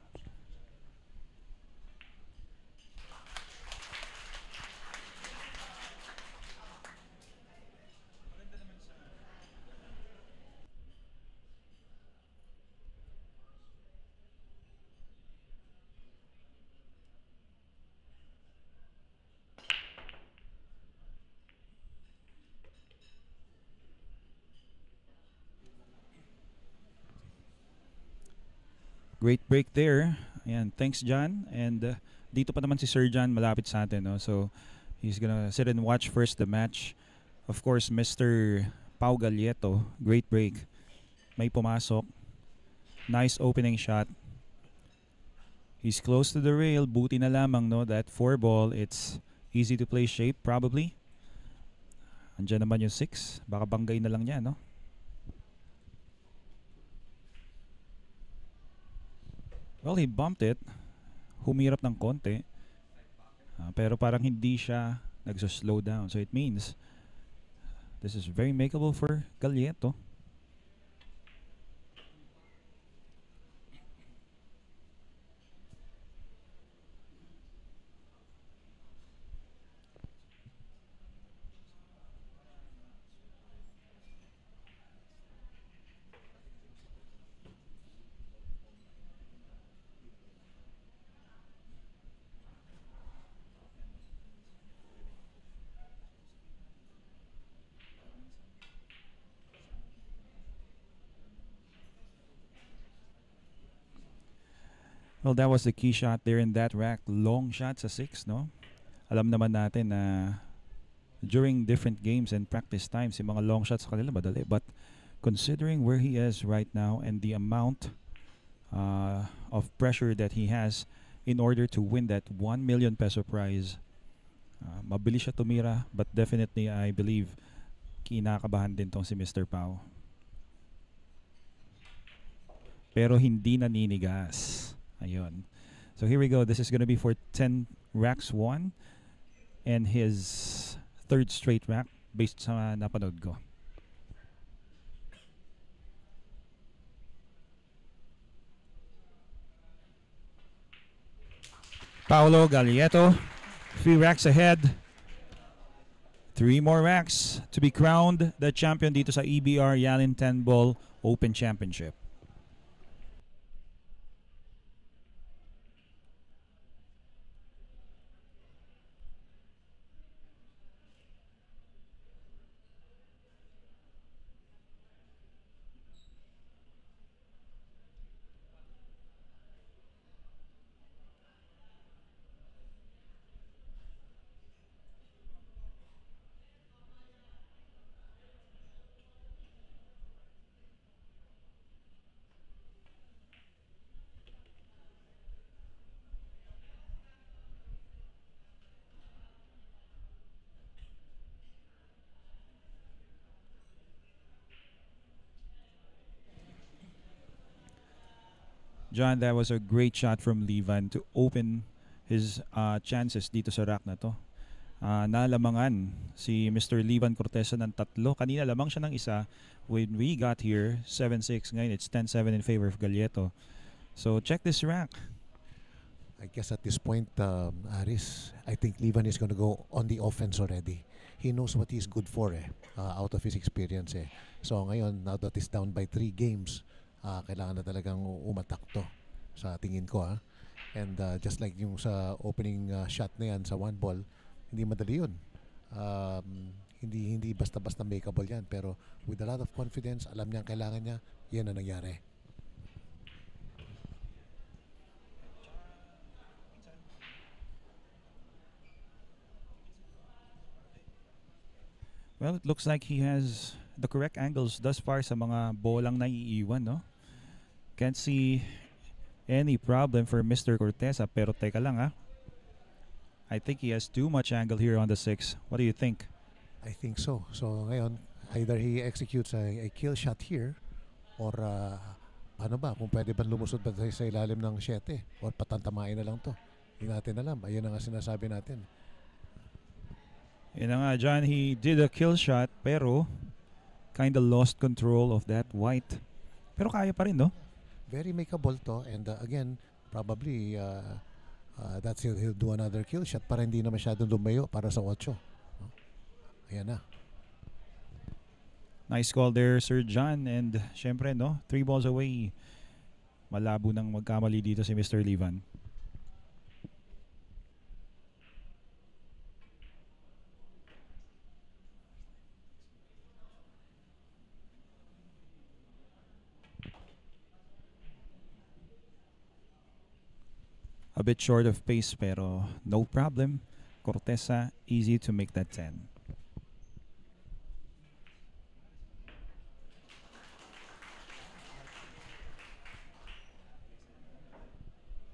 Great break there. Ayan, thanks John. And dito pa naman si Sir John malapit sa atin, no? So he's gonna sit and watch first the match. Of course, Mr. Pau Galieto, great break. May pumasok. Nice opening shot. He's close to the rail. Buti na lamang, no? That 4 ball, it's easy to play shape probably. Andiyan naman yung 6. Baka banggay na lang niya, no? Well, he bumped it. Humirap ng konti. Pero parang hindi siya nagso-slow down. So it means this is very makeable for Galieto. Well, that was the key shot there in that rack. Long shot sa 6, no? Alam naman natin na during different games and practice times, yung mga long shots sa kanila madali. But considering where he is right now and the amount of pressure that he has in order to win that 1 million peso prize, mabilis siya tumira. But definitely, I believe, kinakabahan din tong si Mr. Pau. Pero hindi naninigas. Ayun. So here we go. This is gonna be for 10 racks won and his third straight rack based sa napanood ko. Paolo Galieto, 3 racks ahead. 3 more racks to be crowned the champion dito sa EBR Yalin 10 Ball Open Championship. John, that was a great shot from Levan to open his chances dito sa rack na to. Nalamangan si Mr. Levan Cortesa ng 3. Kanina lamang siya ng 1. When we got here, 7-6. Ngayon, it's 10-7 in favor of Galieto. So, check this rack. I guess at this point, Aris, I think Levan is going to go on the offense already. He knows what he's good for out of his experience. So ngayon, now that he's down by 3 games, kailangan na talagang umatak to sa tingin ko. And just like yung sa opening shot na yan sa 1 ball, hindi madali yun. Hindi basta-basta makeable yan. Pero with a lot of confidence, alam niya ang kailangan niya, yan ang nangyari. Well, it looks like he has the correct angles thus far sa mga bolang naiiwan, no? Can't see any problem for Mr. Cortesa, pero teka lang I think he has too much angle here on the 6. What do you think? I think so. So ngayon, either he executes a kill shot here or ano ba, kung pwede ba lumusod ba sa ilalim ng 7 or patantamain na lang to. Hindi natin alam. Ayun ang sinasabi natin. Yun na nga, John, he did a kill shot pero kind of lost control of that white. Pero kaya pa rin, no? Very makeable to, and again, probably that's he'll do another kill shot para hindi na masyadong lumayo para sa 8. Ayan na. Nice call there, Sir John. And syempre, no, 3 balls away. Malabo nang magkamali dito si Mr. Levan. A bit short of pace pero no problem. Cortesa easy to make that 10.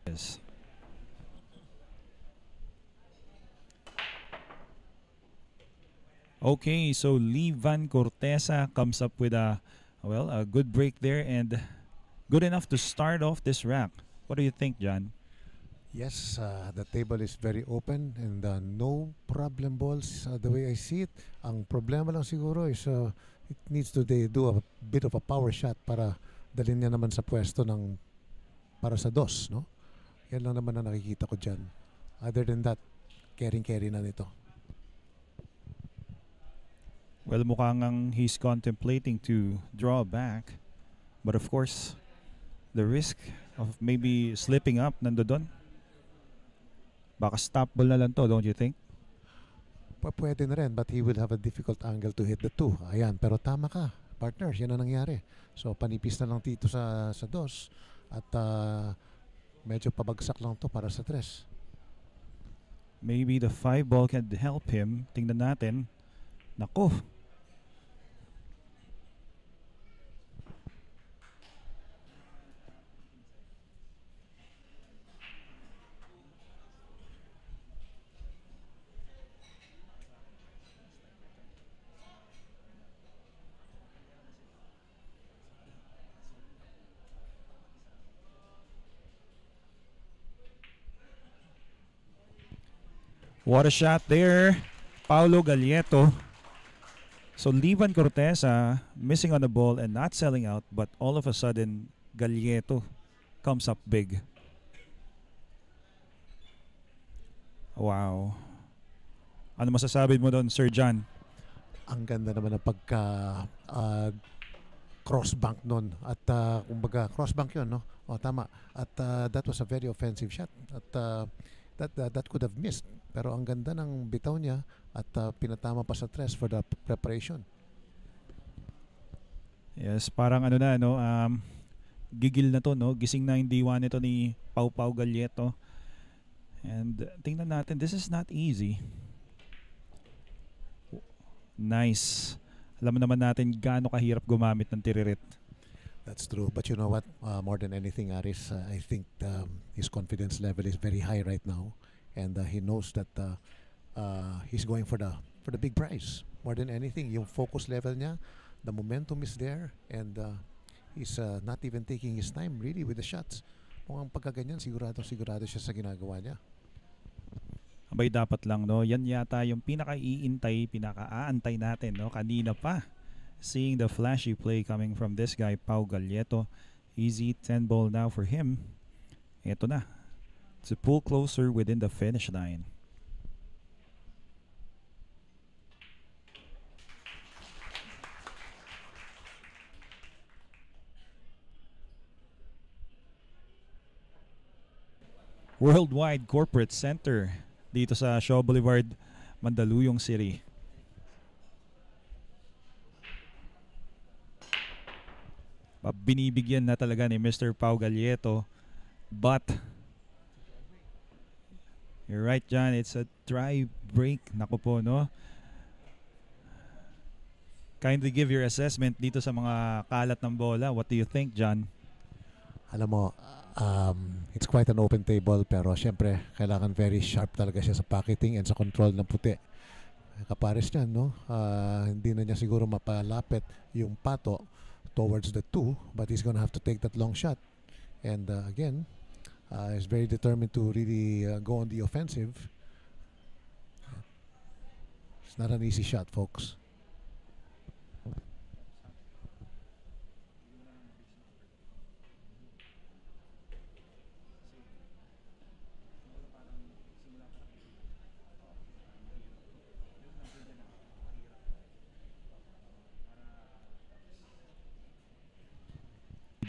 Yes. Okay, so Levan Cortesa comes up with a good break there and good enough to start off this rack. What do you think, John? Yes, the table is very open and no problem balls the way I see it. Ang problema lang siguro is it needs to do a bit of a power shot para dalhin niya naman sa pwesto ng para sa 2, no? Yan lang naman ang nakikita ko dyan. Other than that, carry na nito. Well, mukhang he's contemplating to draw back. But of course, the risk of maybe slipping up nandoon. Baka stop ball na lang to, don't you think? Pwede na rin, but he will have a difficult angle to hit the 2. Ayan, pero tama ka, partners, yan ang nangyari. So, panipis na lang dito sa 2 at medyo pabagsak lang to para sa 3. Maybe the 5 ball can help him. Tingnan natin. Nako. What a shot there. Paulo Galieto. So Livan Corteza missing on the ball and not selling out, but all of a sudden Galieto comes up big. Wow. Ano masasabi mo doon, Sir John? Ang ganda naman ng pagka crossbank nun. At kumbaga crossbank yun, no? O tama. At that was a very offensive shot. At that could have missed. Pero ang ganda ng bitaw niya at pinatama pa sa tres for the preparation. Yes, parang ano na, no? Gigil na to, no? Gising na yung diwa nito ni Pau Pau Galieto. And tingnan natin, this is not easy. Nice. Alam naman natin gaano kahirap gumamit ng tiririt. That's true. But you know what? More than anything, Aris, I think his confidence level is very high right now. And he knows that he's going for the big prize. More than anything, yung focus level niya, the momentum is there. And he's not even taking his time really with the shots. Kung ang pagkaganyan, sigurado siya sa ginagawa niya. Abay, dapat lang, no? Yan yata yung pinaka-iintay, pinaka-aantay natin, no? Kanina pa. Seeing the flashy play coming from this guy, Pau Galieto. Easy 10 ball now for him. Ito na. To pull closer within the finish line. Worldwide Corporate Center dito sa Shaw Boulevard, Mandaluyong City. Binibigyan na talaga ni Mr. Pau Galieto, but you're right, John, it's a dry break. Naku po, no? Kindly give your assessment dito sa mga kalat ng bola. What do you think, John? Alam mo, it's quite an open table, pero syempre kailangan very sharp talaga siya sa pocketing and sa control ng puti. Kapares niyan, no? Hindi na niya siguro mapalapit yung pato towards the 2, but he's gonna have to take that long shot. And again, he's very determined to really go on the offensive. It's not an easy shot, folks.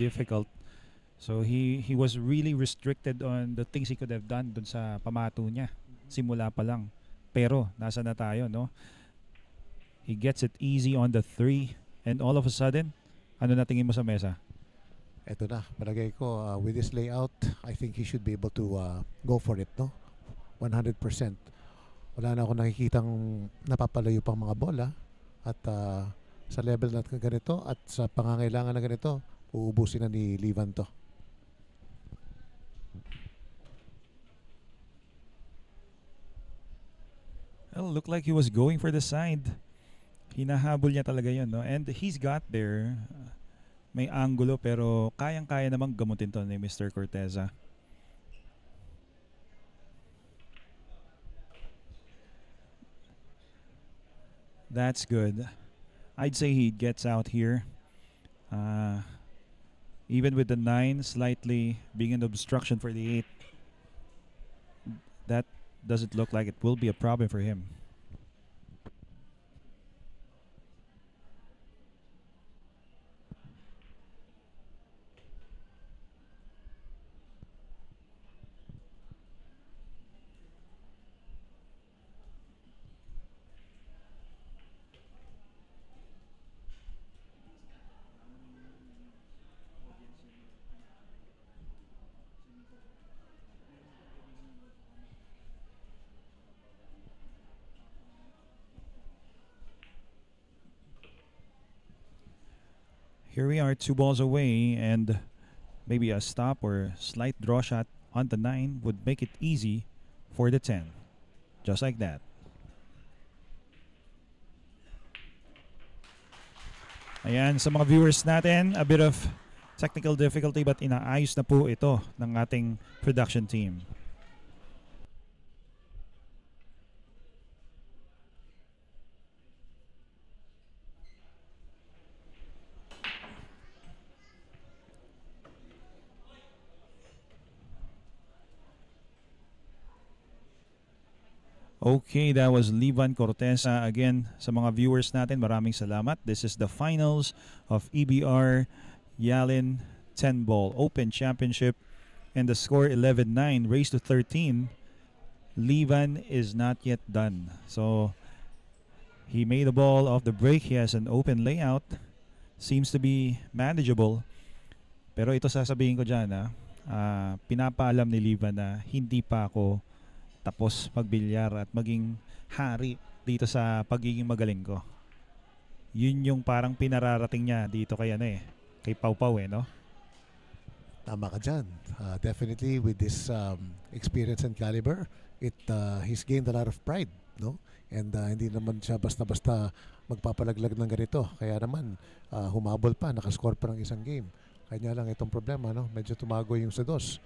Difficult. So he was really restricted on the things he could have done dun sa pamato niya. Simula pa lang. Pero nasa na tayo, no? He gets it easy on the 3 and all of a sudden, ano na tingin mo sa mesa? Ito na, malagay ko with this layout, I think he should be able to go for it, no? 100%. Wala na ako nakikitang napapalayo pang mga bola at sa level na ganito at sa pangangailangan na ganito, uubusin na ni Livan to. Well, looked like he was going for the side. Hinahabol niya talaga yun, no? And he's got there. May angulo pero kayang-kaya namang gamutin to ni Mr. Corteza. That's good. I'd say he gets out here. Even with the 9 slightly being an obstruction for the 8, that doesn't look like it will be a problem for him. Here we are, 2 balls away, and maybe a stop or slight draw shot on the 9 would make it easy for the 10. Just like that. Ayan, sa mga viewers natin, a bit of technical difficulty but inaayos na po ito ng ating production team. Okay, that was Livan Cortesa. Again, sa mga viewers natin, maraming salamat. This is the finals of EBR Yalin 10 Ball Open Championship. And the score 11-9, raised to 13. Livan is not yet done. So, he made the ball off the break. He has an open layout. Seems to be manageable. Pero ito sasabihin ko dyan, pinapaalam ni Livan na hindi pa ako tapos magbilyar at maging hari dito sa pagiging magaling ko. Yun yung parang pinararating niya dito kay kay Pau Pau no? Tama ka dyan. Definitely with this experience and caliber, he's gained a lot of pride, no? And hindi naman siya basta-basta magpapalaglag ng ganito. Kaya naman humabol pa, nakascore pa ng isang game. Kanya lang itong problema, no? Medyo tumago yung sa dos.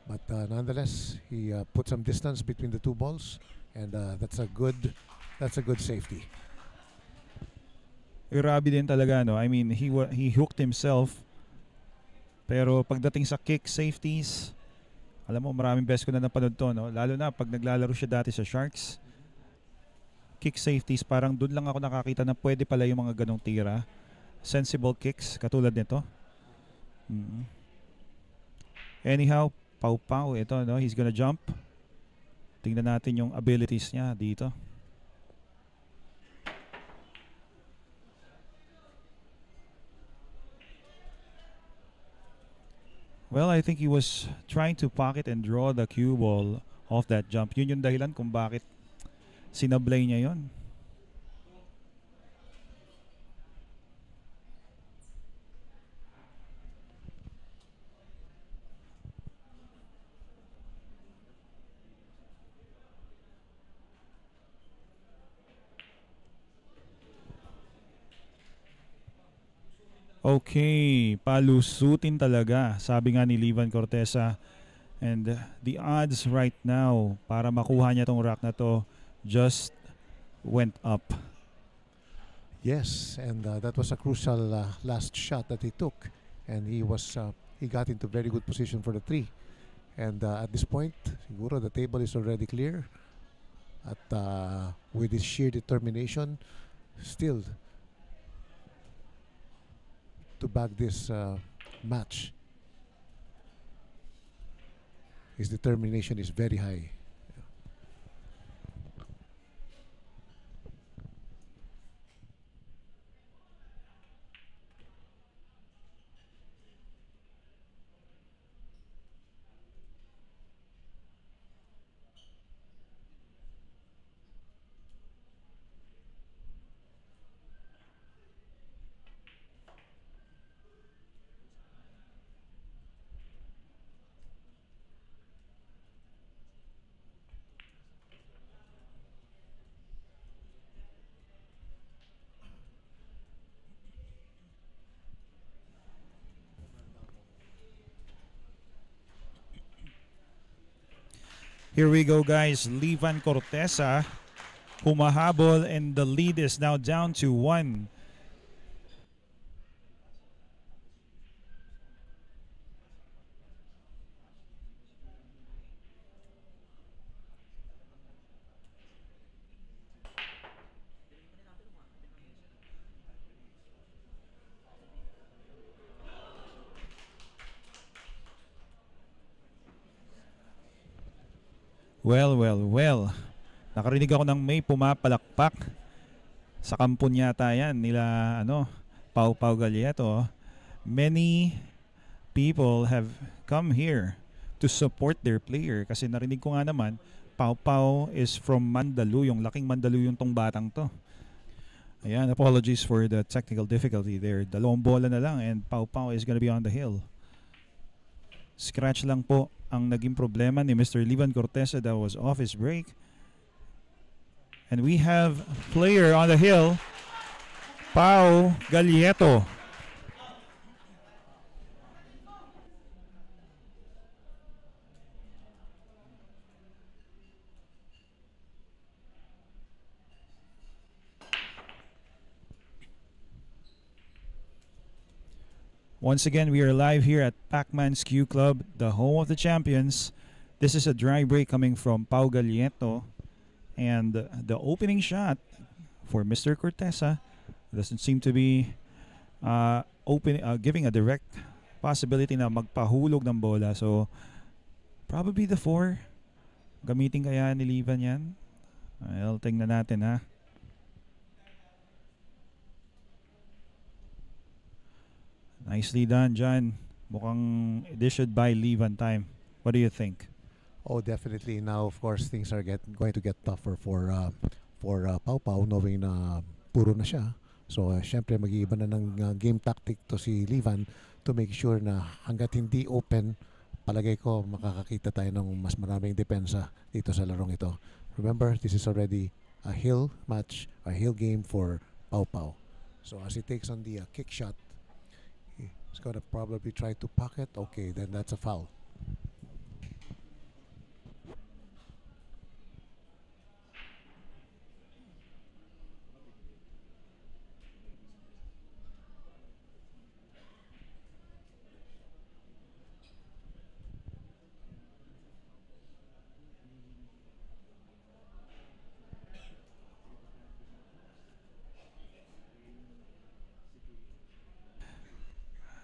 But nonetheless, he put some distance between the two balls, and that's a good safety. Grabe din talaga, no? I mean, he hooked himself. Pero pagdating sa kick safeties, alam mo, maraming beses ko na napanood to, no? Lalo na pag naglalaro siya dati sa Sharks. Kick safeties, parang doon lang ako nakakita na pwede pala yung mga ganong tira. Sensible kicks, katulad nito. Anyhow, Pau Pau, ito, no? He's gonna jump. Tingnan natin yung abilities niya dito. Well, I think he was trying to pocket and draw the cue ball off that jump. Yun yung dahilan kung bakit sinablay niya yun. Okay, palusutin talaga, sabi nga ni Livan Cortesa. And the odds right now para makuha niya tong rack na to just went up. Yes, and that was a crucial last shot that he took, and he got into very good position for the 3. And at this point, siguro the table is already clear. At with his sheer determination, still to bag this match, his determination is very high. Here we go, guys. Livan Cortesa humahabol, and the lead is now down to 1. Well. Nakarinig ako ng may pumapalakpak. Sa kampon yata yan nila Pau Pau Galieto. Many people have come here to support their player kasi narinig ko nga naman Pau Pau is from Mandaluyong. Laking Mandaluyong tong batang to. Ayan, apologies for the technical difficulty there. Dalawang bola na lang and Pau Pau is gonna be on the hill. Scratch lang po ang naging problema ni Mr. Livan Cortesa that was off his break. And we have player on the hill, Pau Galieto. Once again, we are live here at Pacman's Q Club, the home of the champions. This is a dry break coming from Pau Galieto. And the opening shot for Mr. Cortesa doesn't seem to be giving a direct possibility na magpahulog ng bola. So, probably the 4. Gamitin kaya ni Livan yan? Well, tingnan natin ha. Nicely done, John. Mukhang this should buy Livan time. What do you think? Oh, definitely. Now, of course, things are going to get tougher for Pau Pau, knowing na puro na siya. So, syempre, mag-iiba na ng game tactic to si Livan to make sure na hanggat hindi open, palagay ko makakakita tayo ng mas maraming depensa dito sa larong ito. Remember, this is already a hill match, a hill game for Pau Pau. So, as he takes on the kick shot, he's going to probably try to pocket. Okay, then that's a foul.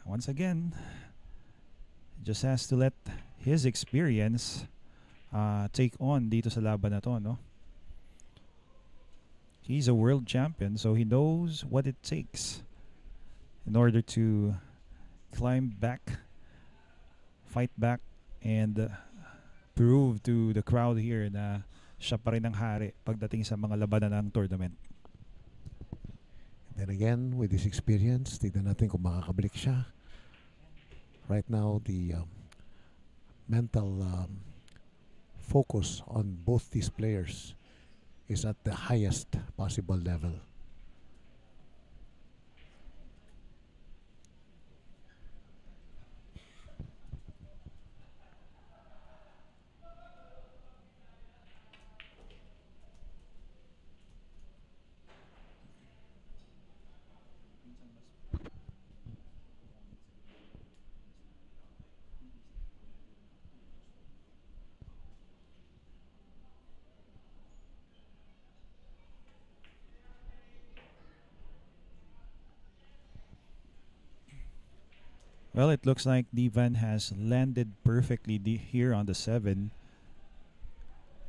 Once again, just has to let his experience take on dito sa laban na to, no? He's a world champion, so he knows what it takes in order to climb back, fight back, and prove to the crowd here na siya pa rin ang hari pagdating sa mga labanan ng tournament. Then again, with this experience, tignan natin kung makakabalik siya. Right now, the mental focus on both these players is at the highest possible level. Well, it looks like Livan has landed perfectly here on the 7.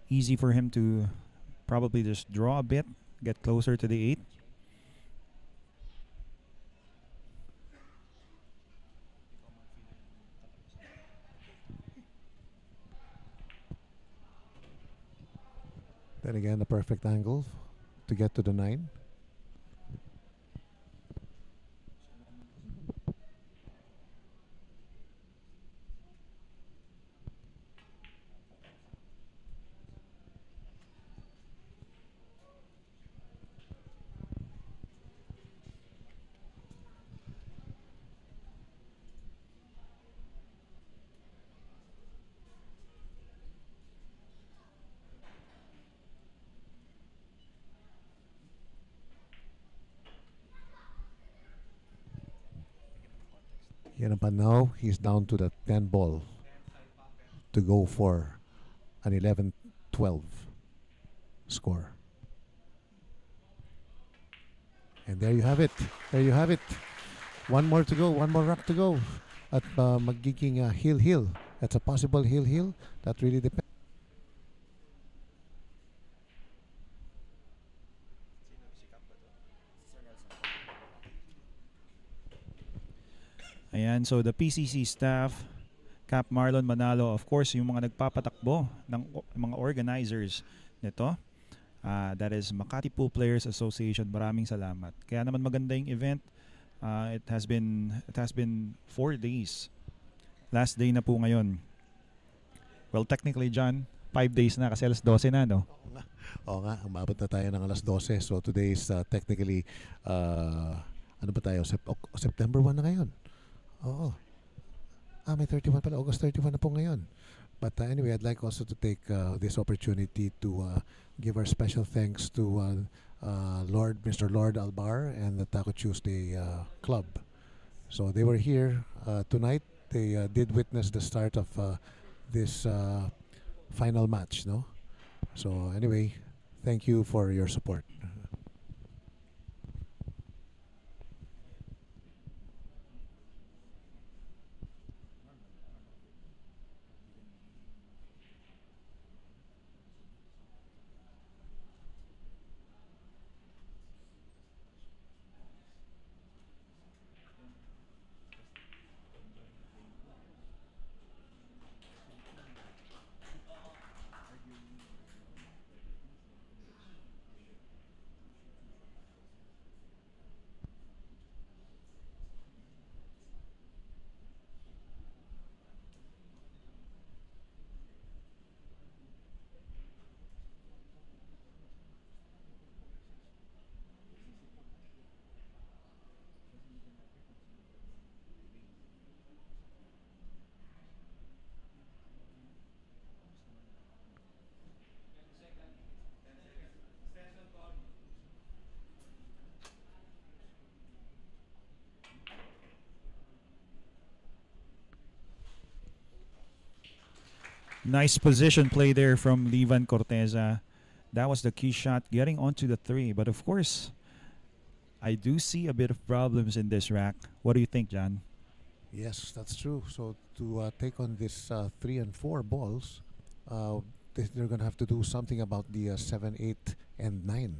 Easy for him to probably just draw a bit, get closer to the 8. Then again, a perfect angle to get to the 9. Yan pa now, he's down to the 10 ball to go for an 11-12 score. And there you have it. There you have it. One more to go. One more rock to go. At magiging heel. That's a possible heel. That really depends. Ayan, so the PCC staff, Cap Marlon Manalo, of course, yung mga nagpapatakbo ng mga organizers nito. That is Makati Pool Players Association. Maraming salamat. Kaya naman maganda yung event. It has been 4 days. Last day na po ngayon. Well, technically, John, 5 days na kasi alas 12 na, no? Oo nga, umabot na tayo ng alas 12. So today is technically, ano ba tayo? September 1 na ngayon. Oo. May 31 pala. August 31 na po ngayon. But anyway, I'd like also to take this opportunity to give our special thanks to Mr. Lord Albar and the Taco Tuesday Club. So they were here tonight. They did witness the start of this final match, no? So anyway, Thank you for your support. Nice position play there from Livan Corteza. That was the key shot, getting onto the 3. But of course, I do see a bit of problems in this rack. What do you think, John? Yes, that's true. So to take on this 3 and 4 balls, they're going to have to do something about the 7, 8, and 9.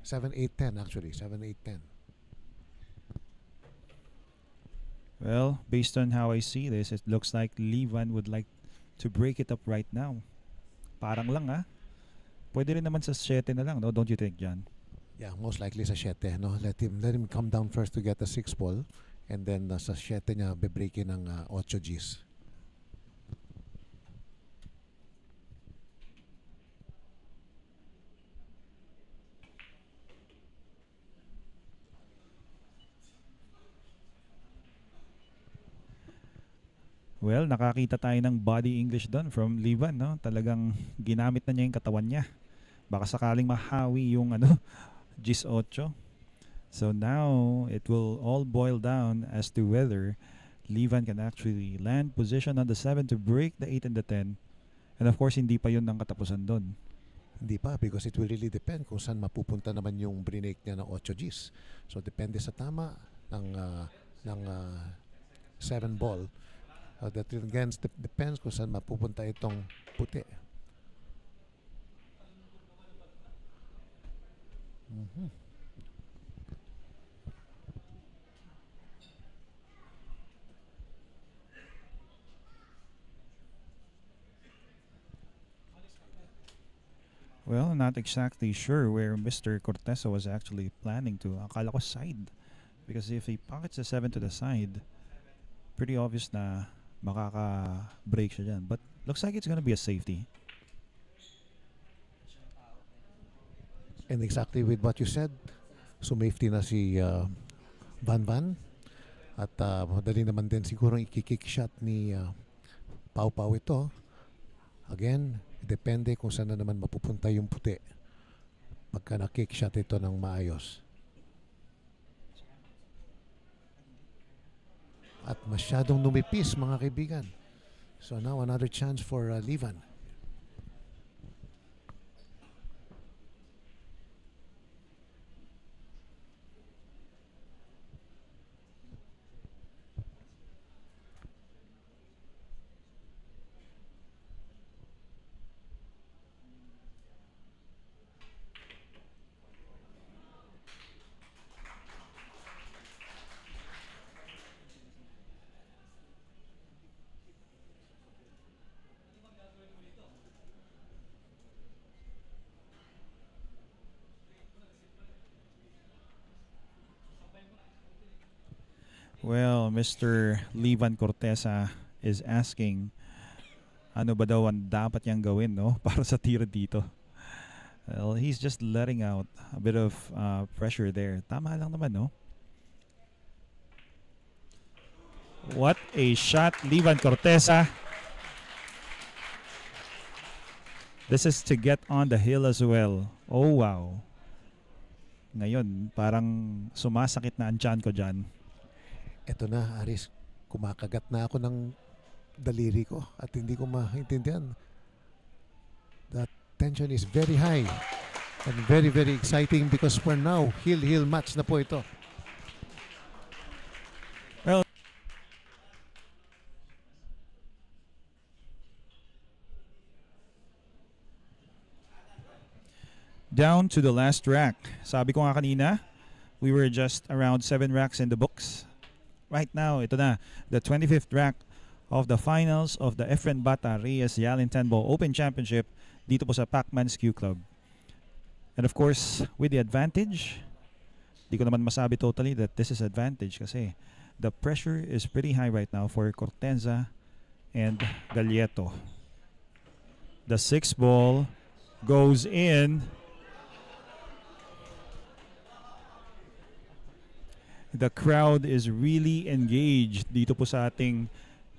7, 8, 10 actually. 7, 8, 10. Well, based on how I see this, it looks like Livan would like to break it up right now. Parang lang Pwede rin naman sa 7 na lang, no? Don't you think, John? Yeah, most likely sa 7, no? Let him come down first to get the 6 ball, and then sa 7 niya be-breakin ng 8 Gs. Well, nakakita tayo ng body English doon from Livan, no? Talagang ginamit na niya yung katawan niya. Baka sakaling mahawi yung Gis 8. So now it will all boil down as to whether Livan can actually land position on the 7 to break the 8 and the 10. And of course, hindi pa yun ang katapusan doon. Hindi pa, because it will really depend kung saan mapupunta naman yung break niya ng 8 Gs. So depende sa tama ng 7 ball. That again depends kung saan mapupunta itong puti. Well, not exactly sure where Mr. Cortesa was actually planning to. Akala ko side. Because if he pockets the 7 to the side, pretty obvious na makaka-break siya dyan. But looks like it's gonna be a safety. And exactly with what you said, sumafety na si Van. At madali naman din siguro i-kick shot ni Pau ito. Again, depende kung saan na naman mapupunta yung puti pagka na-kick shot ito ng maayos. At masyadong numipis, mga kaibigan. So now another chance for Livan. Well, Mr. Livan Cortesa is asking ano ba daw ang dapat niyang gawin, no? Para sa tiro dito. Well, he's just letting out a bit of pressure there. Tama lang naman, no? What a shot, Livan Cortesa. This is to get on the hill as well. Oh, wow. Ngayon, parang sumasakit na ang tiyan ko dyan. Eto na, Aris, kumakagat na ako ng daliri ko at hindi ko maintindihan. tension is very high and very, very exciting because for now, heel match na po ito. Well, down to the last rack. Sabi ko nga kanina, we were just around 7 racks in the books. Right now, ito na, the 25th rack of the finals of the Efren Bata Reyes Yalin 10 Ball Open Championship dito po sa Pacman's Q Club. And of course, with the advantage, di ko naman masabi totally that this is advantage kasi the pressure is pretty high right now for Cortenza and Galieto. The 6th ball goes in. The crowd is really engaged dito po sa ating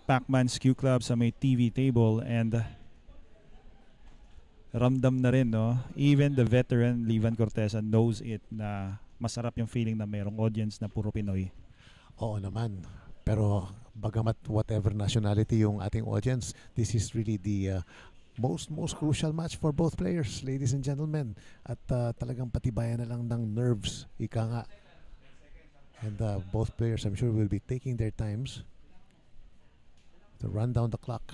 Pacman's Q Club sa may TV table, and ramdam na rin, no? Even the veteran Livan Corteza knows it na masarap yung feeling na mayroong audience na puro Pinoy. Oo naman. Pero bagamat whatever nationality yung ating audience, this is really the most crucial match for both players, ladies and gentlemen. At talagang patibayan na lang ng nerves, ika nga. And both players, I'm sure, will be taking their times to run down the clock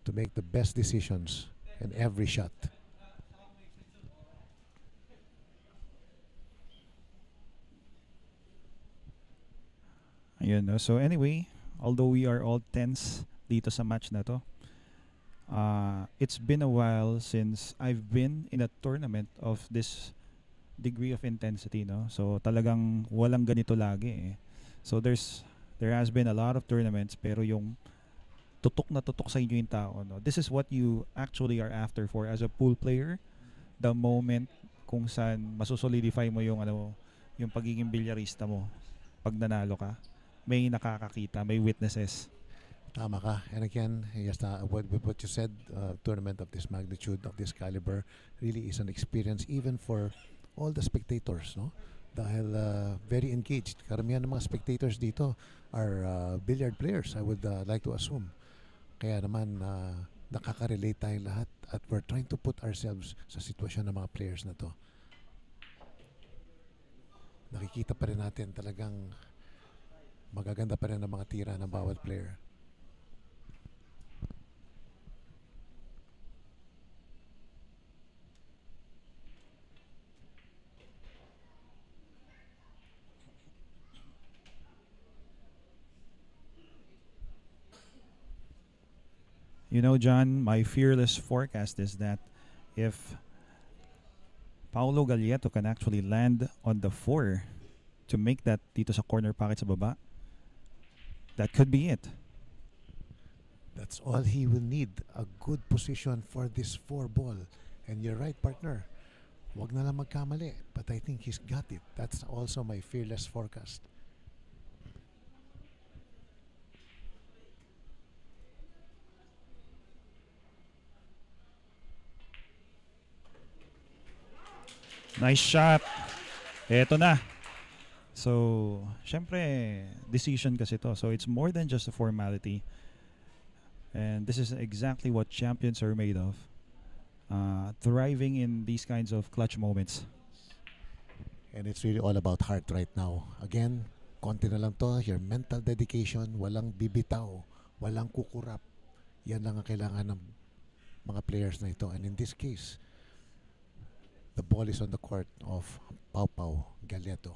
to make the best decisions in every shot. Ayun, no? So anyway, although we are all tense dito sa match na to, it's been a while since I've been in a tournament of this degree of intensity, no? So talagang walang ganito lagi eh. So there has been a lot of tournaments pero yung tutok na tutok sa inyo yung tao, no? This is what you actually are after for as a pool player. The moment kung saan masosolidify mo yung yung pagiging bilyarista mo pag nanalo ka. May nakakakita, may witnesses. Tama ka. And again, yes, what you said, tournament of this magnitude, of this caliber, really is an experience even for all the spectators, no? Dahil very engaged. Karamihan ng mga spectators dito are billiard players, I would like to assume. Kaya naman nakaka-relate tayong lahat at we're trying to put ourselves sa sitwasyon ng mga players na to. Nakikita pa rin natin talagang magaganda pa rin ang mga tira ng bawat player. You know, John, my fearless forecast is that if Paolo Galieto can actually land on the 4 to make that dito sa corner pocket sa baba, that could be it. That's all he will need, a good position for this 4 ball. And you're right, partner. Wag na lang magkamali. But I think he's got it. That's also my fearless forecast. Nice shot. Eto na. So, syempre, decision kasi to. So, it's more than just a formality. And this is exactly what champions are made of. Thriving in these kinds of clutch moments. And it's really all about heart right now. Again, konti na lang to. Your mental dedication, walang bibitaw, walang kukurap. Yan lang ang kailangan ng mga players na ito. And in this case, the ball is on the court of Pau Pau Galieto.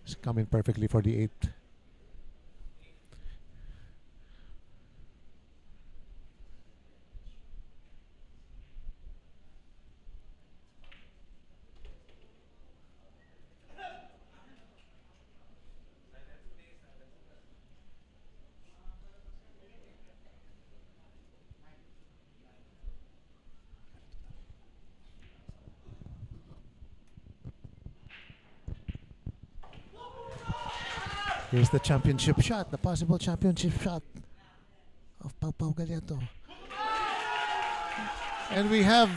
It's coming perfectly for the 8th. Here's the championship shot, the possible championship shot of Pau Pau Galieto. And we have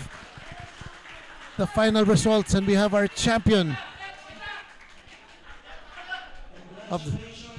the final results and we have our champion. of the